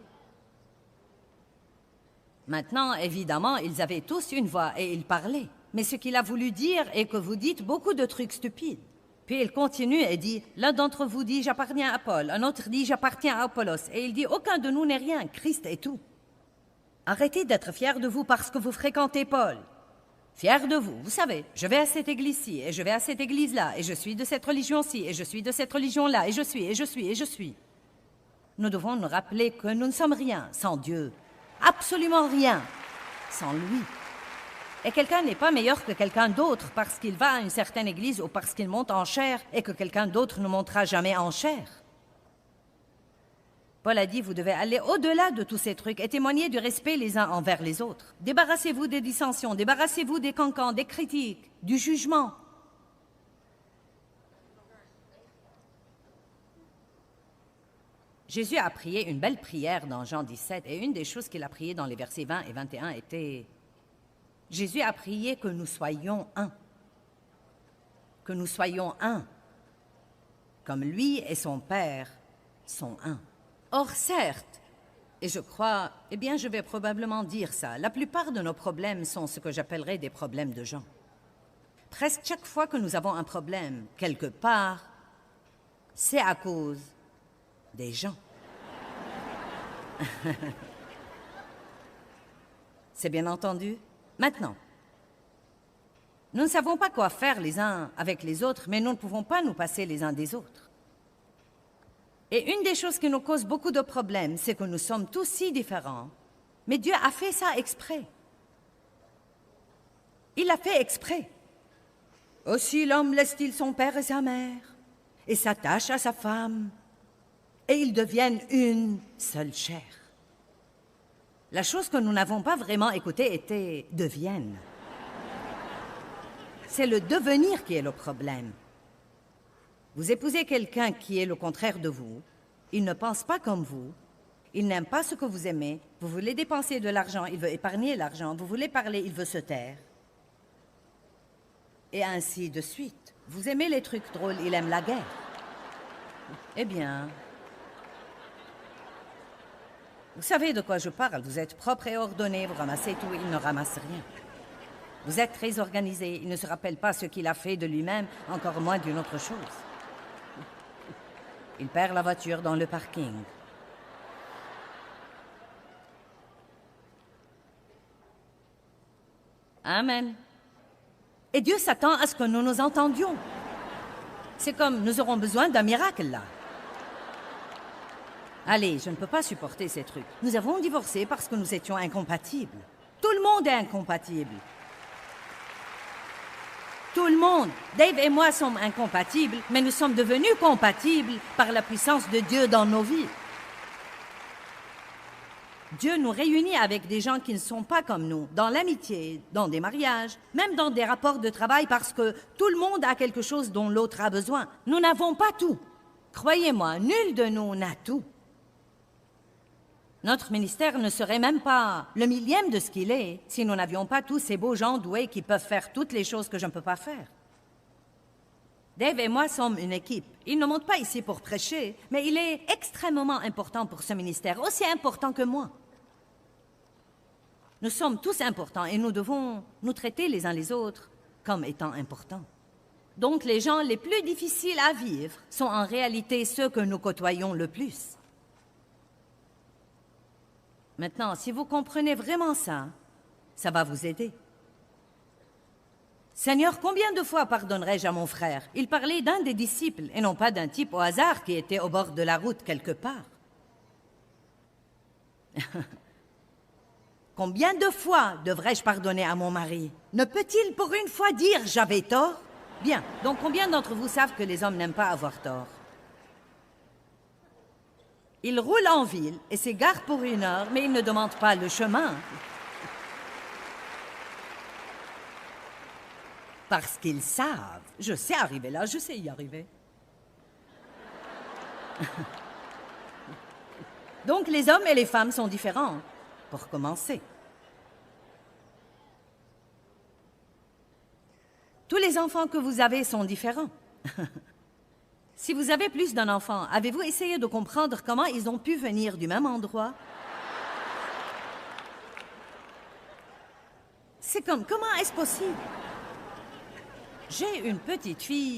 Maintenant, évidemment, ils avaient tous une voix et ils parlaient. Mais ce qu'il a voulu dire est que vous dites beaucoup de trucs stupides. Puis il continue et dit, l'un d'entre vous dit, j'appartiens à Paul, un autre dit, j'appartiens à Apollos. Et il dit, aucun de nous n'est rien, Christ est tout. Arrêtez d'être fiers de vous parce que vous fréquentez Paul. Fiers de vous, vous savez, je vais à cette église-ci, et je vais à cette église-là, et je suis de cette religion-ci, et je suis de cette religion-là, et je suis. Nous devons nous rappeler que nous ne sommes rien sans Dieu. Absolument rien sans lui. Et quelqu'un n'est pas meilleur que quelqu'un d'autre parce qu'il va à une certaine église ou parce qu'il monte en chair et que quelqu'un d'autre ne montera jamais en chair. Paul a dit, vous devez aller au-delà de tous ces trucs et témoigner du respect les uns envers les autres. Débarrassez-vous des dissensions, débarrassez-vous des cancans, des critiques, du jugement. Jésus a prié une belle prière dans Jean 17 et une des choses qu'il a priées dans les versets 20 et 21 était... Jésus a prié que nous soyons un. Que nous soyons un. Comme lui et son Père sont un. Or, certes, et je crois, eh bien, je vais probablement dire ça, la plupart de nos problèmes sont ce que j'appellerais des problèmes de gens. Presque chaque fois que nous avons un problème, quelque part, c'est à cause des gens. C'est bien entendu? Maintenant, nous ne savons pas quoi faire les uns avec les autres, mais nous ne pouvons pas nous passer les uns des autres. Et une des choses qui nous cause beaucoup de problèmes, c'est que nous sommes tous si différents, mais Dieu a fait ça exprès. Il l'a fait exprès. Aussi l'homme laisse-t-il son père et sa mère, et s'attache à sa femme, et ils deviennent une seule chair. La chose que nous n'avons pas vraiment écoutée était « deviennent ». C'est le devenir qui est le problème. Vous épousez quelqu'un qui est le contraire de vous, il ne pense pas comme vous, il n'aime pas ce que vous aimez, vous voulez dépenser de l'argent, il veut épargner l'argent, vous voulez parler, il veut se taire. Et ainsi de suite. Vous aimez les trucs drôles, il aime la guerre. Eh bien... Vous savez de quoi je parle, vous êtes propre et ordonné, vous ramassez tout, il ne ramasse rien. Vous êtes très organisé, il ne se rappelle pas ce qu'il a fait de lui-même, encore moins d'une autre chose. Il perd la voiture dans le parking. Amen. Et Dieu s'attend à ce que nous nous entendions. C'est comme nous aurons besoin d'un miracle là. Allez, je ne peux pas supporter ces trucs. Nous avons divorcé parce que nous étions incompatibles. Tout le monde est incompatible. Tout le monde. Dave et moi sommes incompatibles, mais nous sommes devenus compatibles par la puissance de Dieu dans nos vies. Dieu nous réunit avec des gens qui ne sont pas comme nous, dans l'amitié, dans des mariages, même dans des rapports de travail, parce que tout le monde a quelque chose dont l'autre a besoin. Nous n'avons pas tout. Croyez-moi, nul de nous n'a tout. Notre ministère ne serait même pas le millième de ce qu'il est si nous n'avions pas tous ces beaux gens doués qui peuvent faire toutes les choses que je ne peux pas faire. Dave et moi sommes une équipe. Il ne monte pas ici pour prêcher, mais il est extrêmement important pour ce ministère, aussi important que moi. Nous sommes tous importants et nous devons nous traiter les uns les autres comme étant importants. Donc les gens les plus difficiles à vivre sont en réalité ceux que nous côtoyons le plus. Maintenant, si vous comprenez vraiment ça, ça va vous aider. Seigneur, combien de fois pardonnerai-je à mon frère? Il parlait d'un des disciples et non pas d'un type au hasard qui était au bord de la route quelque part. Combien de fois devrais-je pardonner à mon mari? Ne peut-il pour une fois dire « j'avais tort » ? Bien, donc combien d'entre vous savent que les hommes n'aiment pas avoir tort? Ils roulent en ville et s'égarent pour 1 heure, mais ils ne demandent pas le chemin. Parce qu'ils savent. Je sais arriver là, je sais y arriver. Donc les hommes et les femmes sont différents, pour commencer. Tous les enfants que vous avez sont différents. Si vous avez plus d'un enfant, avez-vous essayé de comprendre comment ils ont pu venir du même endroit? C'est comme, comment est-ce possible? J'ai une petite fille.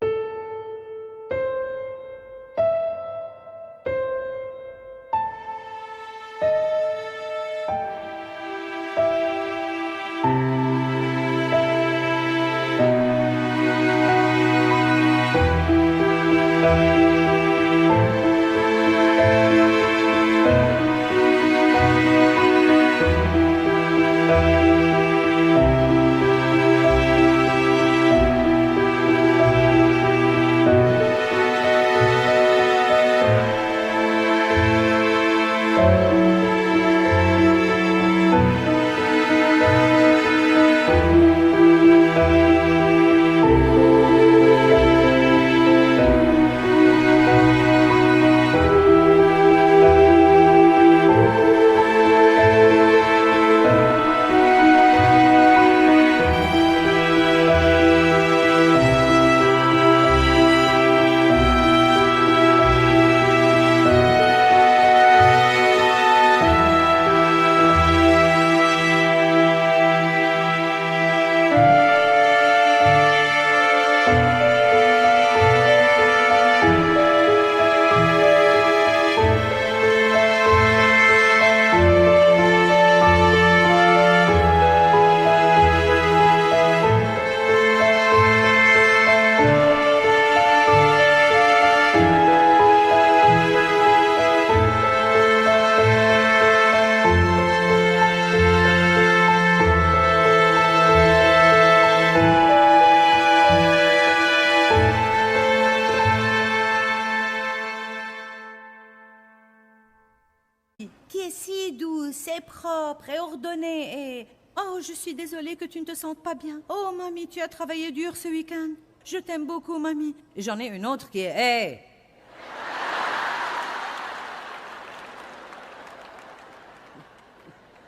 Qui est si douce et propre et ordonnée et... Oh, je suis désolée que tu ne te sentes pas bien. Oh, mamie, tu as travaillé dur ce week-end. Je t'aime beaucoup, mamie. Et j'en ai une autre qui est... Hey!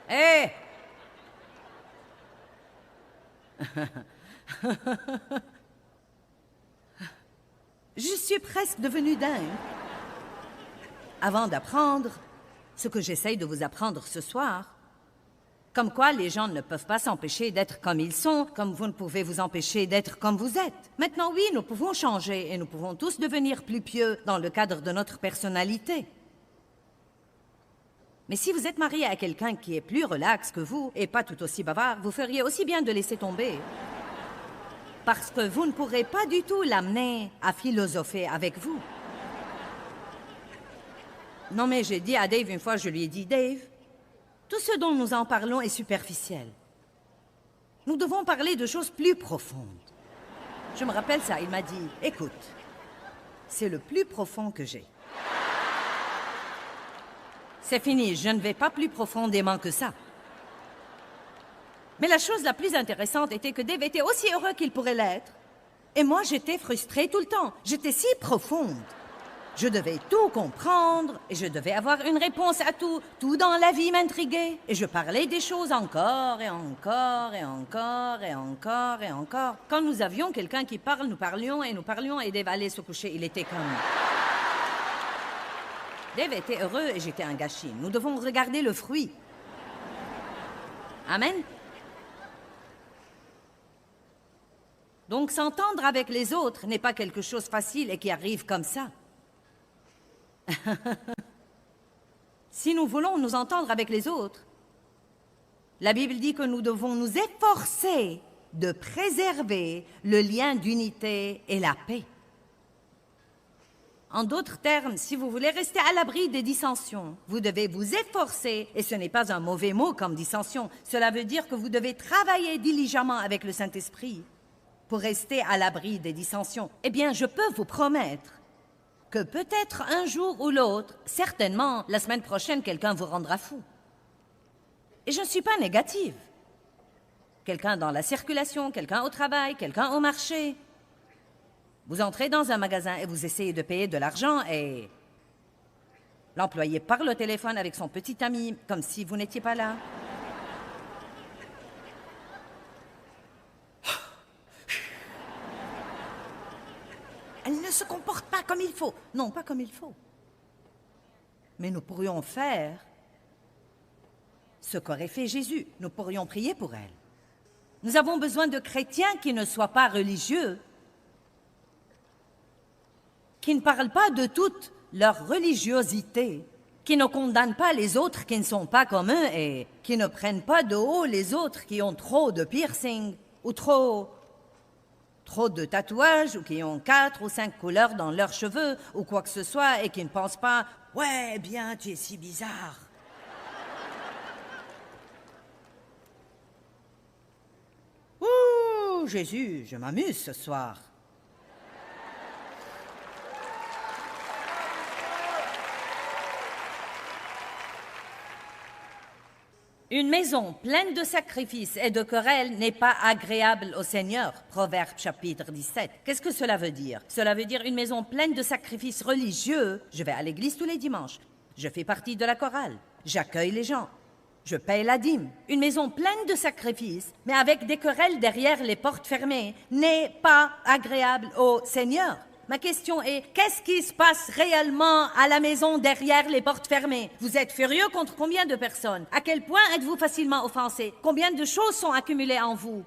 Hey! Je suis presque devenue dingue. Avant d'apprendre ce que j'essaye de vous apprendre ce soir, comme quoi les gens ne peuvent pas s'empêcher d'être comme ils sont, comme vous ne pouvez vous empêcher d'être comme vous êtes. Maintenant, oui, nous pouvons changer et nous pouvons tous devenir plus pieux dans le cadre de notre personnalité. Mais si vous êtes marié à quelqu'un qui est plus relax que vous et pas tout aussi bavard, vous feriez aussi bien de laisser tomber. Parce que vous ne pourrez pas du tout l'amener à philosopher avec vous. Non, mais j'ai dit à Dave une fois, je lui ai dit, Dave, tout ce dont nous en parlons est superficiel. Nous devons parler de choses plus profondes. Je me rappelle ça, il m'a dit, écoute, c'est le plus profond que j'ai. C'est fini, je ne vais pas plus profondément que ça. Mais la chose la plus intéressante était que Dave était aussi heureux qu'il pourrait l'être. Et moi, j'étais frustrée tout le temps. J'étais si profonde. Je devais tout comprendre et je devais avoir une réponse à tout. Tout dans la vie m'intriguait. Et je parlais des choses encore et encore et encore et encore et encore. Quand nous avions quelqu'un qui parle, nous parlions et Dave allait se coucher. Il était comme... Dave était heureux et j'étais un gâchis. Nous devons regarder le fruit. Amen. Donc s'entendre avec les autres n'est pas quelque chose de facile et qui arrive comme ça. Si nous voulons nous entendre avec les autres, la Bible dit que nous devons nous efforcer de préserver le lien d'unité et la paix. En d'autres termes, si vous voulez rester à l'abri des dissensions, vous devez vous efforcer, et ce n'est pas un mauvais mot comme dissension, cela veut dire que vous devez travailler diligemment avec le Saint-Esprit pour rester à l'abri des dissensions. Eh bien, je peux vous promettre que peut-être un jour ou l'autre, certainement la semaine prochaine, quelqu'un vous rendra fou. Et je ne suis pas négative. Quelqu'un dans la circulation, quelqu'un au travail, quelqu'un au marché. Vous entrez dans un magasin et vous essayez de payer de l'argent et l'employé parle au téléphone avec son petit ami comme si vous n'étiez pas là. elle ne se comporte pas comme il faut. Non, pas comme il faut. Mais nous pourrions faire ce qu'aurait fait Jésus. Nous pourrions prier pour elle. Nous avons besoin de chrétiens qui ne soient pas religieux, qui ne parlent pas de toute leur religiosité, qui ne condamnent pas les autres qui ne sont pas comme eux et qui ne prennent pas de haut les autres qui ont trop de piercings ou trop de tatouages ou qui ont 4 ou 5 couleurs dans leurs cheveux ou quoi que ce soit et qui ne pensent pas « Ouais, bien, tu es si bizarre ». Ouh, Jésus, je m'amuse ce soir. Une maison pleine de sacrifices et de querelles n'est pas agréable au Seigneur. Proverbe chapitre 17. Qu'est-ce que cela veut dire? Cela veut dire une maison pleine de sacrifices religieux. Je vais à l'église tous les dimanches. Je fais partie de la chorale. J'accueille les gens. Je paye la dîme. Une maison pleine de sacrifices, mais avec des querelles derrière les portes fermées, n'est pas agréable au Seigneur. Ma question est, qu'est-ce qui se passe réellement à la maison derrière les portes fermées? Vous êtes furieux contre combien de personnes? À quel point êtes-vous facilement offensé? Combien de choses sont accumulées en vous?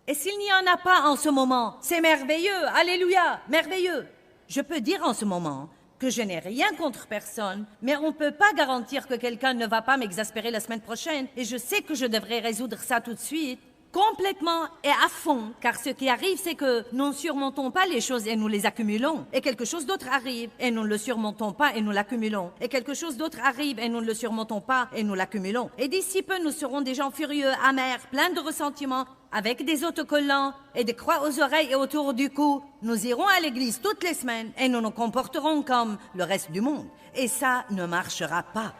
Et s'il n'y en a pas en ce moment, c'est merveilleux, alléluia, merveilleux. Je peux dire en ce moment que je n'ai rien contre personne, mais on ne peut pas garantir que quelqu'un ne va pas m'exaspérer la semaine prochaine, et je sais que je devrais résoudre ça tout de suite. Complètement et à fond, car ce qui arrive, c'est que nous ne surmontons pas les choses et nous les accumulons. Et quelque chose d'autre arrive et nous ne le surmontons pas et nous l'accumulons. Et quelque chose d'autre arrive et nous ne le surmontons pas et nous l'accumulons. Et d'ici peu, nous serons des gens furieux, amers, pleins de ressentiments, avec des autocollants et des croix aux oreilles et autour du cou. Nous irons à l'église toutes les semaines et nous nous comporterons comme le reste du monde. Et ça ne marchera pas.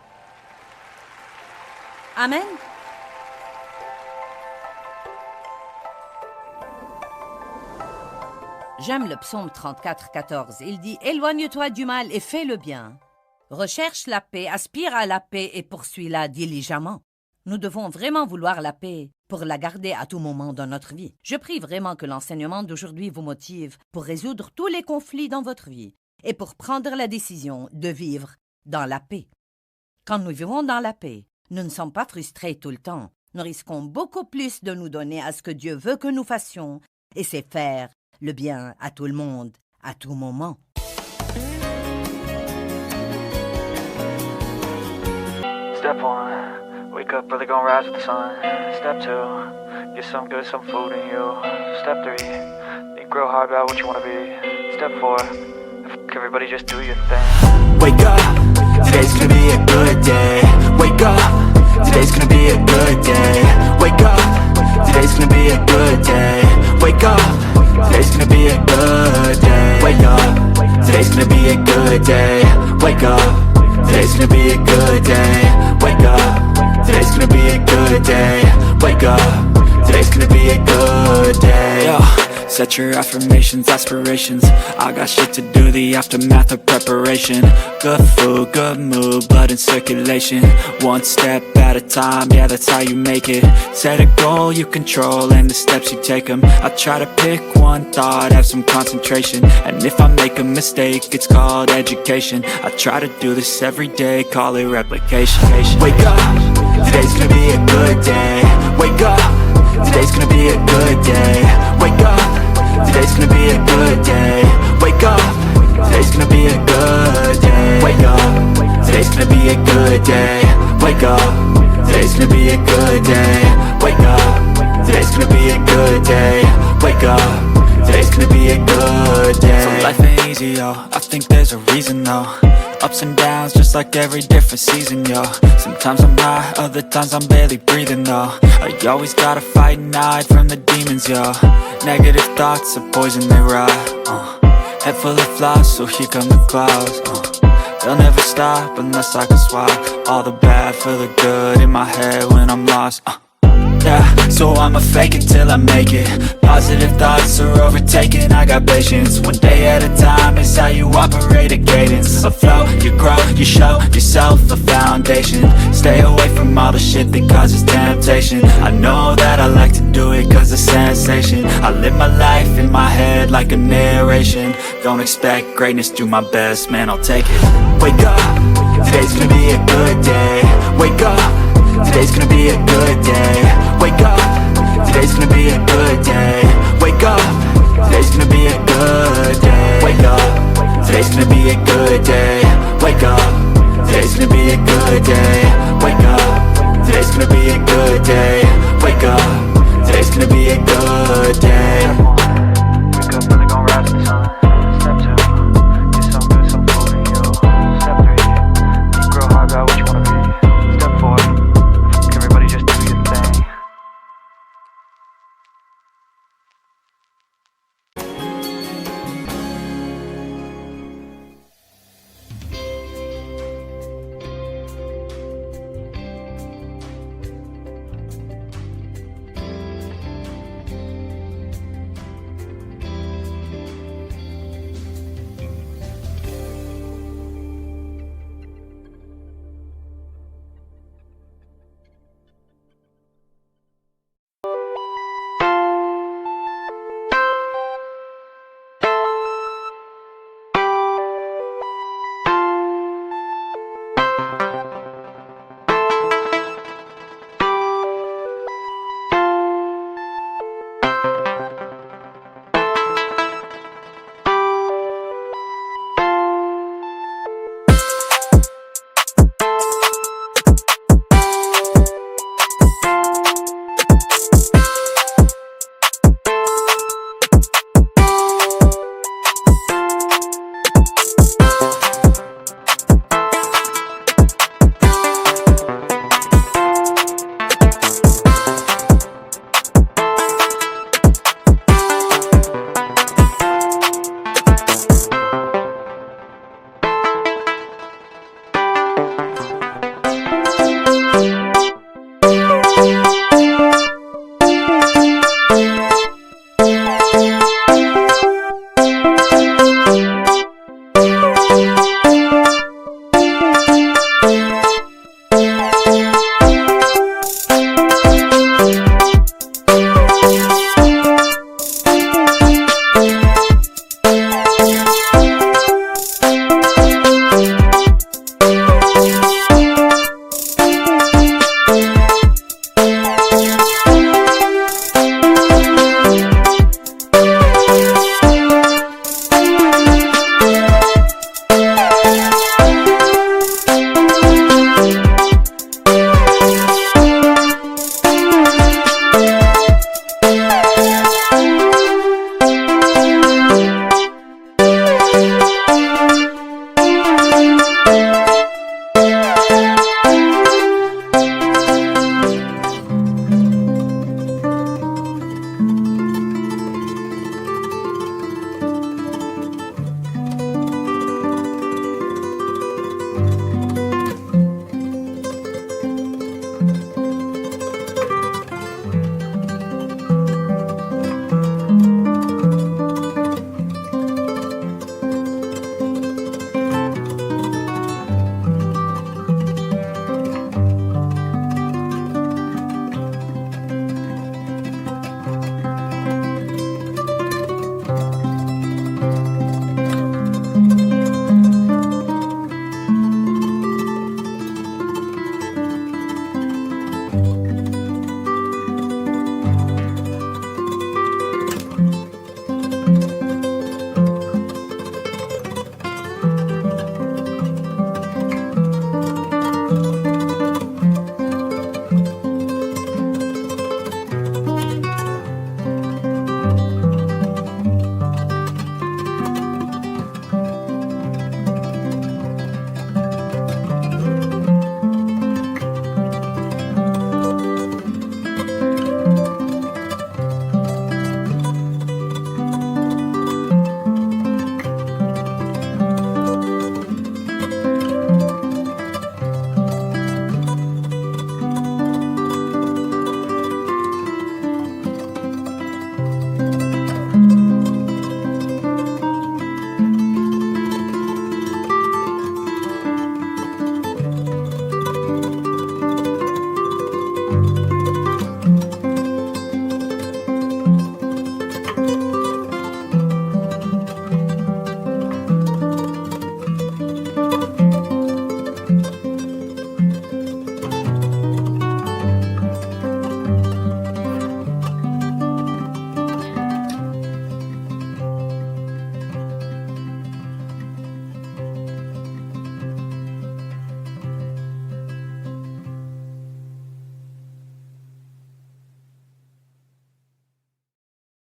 Amen. J'aime le psaume 34, 14. Il dit « Éloigne-toi du mal et fais le bien. Recherche la paix, aspire à la paix et poursuis-la diligemment. » Nous devons vraiment vouloir la paix pour la garder à tout moment dans notre vie. Je prie vraiment que l'enseignement d'aujourd'hui vous motive pour résoudre tous les conflits dans votre vie et pour prendre la décision de vivre dans la paix. Quand nous vivons dans la paix, nous ne sommes pas frustrés tout le temps. Nous risquons beaucoup plus de nous donner à ce que Dieu veut que nous fassions et c'est faire le bien à tout le monde, à tout moment. Step 1, wake up early, gonna rise with the sun. Step 2, get some good, some food in you. Step 3, think real hard about what you wanna be. Step 4, everybody just do your thing. Wake up, today's gonna be a good day. Wake up, today's gonna be a good day. Wake up, today's gonna be a good day. Wake up, today's gonna be a good day. Wake up, today's gonna be a good day. Wake up, today's gonna be a good day. Wake up, today's gonna be a good day. Wake up, today's gonna be a good day. Yo. Set your affirmations, aspirations. I got shit to do, the aftermath of preparation. Good food, good mood, blood in circulation. One step at a time, yeah, that's how you make it. Set a goal you control and the steps you take them. I try to pick one thought, have some concentration. And if I make a mistake, it's called education. I try to do this every day, call it replication. Wake up, today's gonna be a good day. Wake up, today's gonna be a good day. Wake up, today's gonna be a good day. Wake up, today's gonna be a good day. Wake up, today's gonna be a good day. Wake up, today's gonna be a good day. Wake up, today's gonna be a good day. Wake up, today's gonna be a good day. So life ain't easy, yo, I think there's a reason though. Ups and downs, just like every different season, yo. Sometimes I'm high, other times I'm barely breathing, though. I always gotta fight and hide from the demons, yo. Negative thoughts are poison, they rot. Head full of flies, so here come the clouds. They'll never stop unless I can swap all the bad for the good in my head when I'm lost. Yeah. so I'ma fake it till I make it. Positive thoughts are overtaken, I got patience. One day at a time is how you operate a cadence. A flow, you grow, you show yourself a foundation. Stay away from all the shit that causes temptation. I know that I like to do it cause it's sensation. I live my life in my head like a narration. Don't expect greatness, do my best, man, I'll take it. Wake up, today's gonna be a good day. Wake up, today's gonna be a good day. Wake up, today's gonna be a good day. Wake up, today's gonna be a good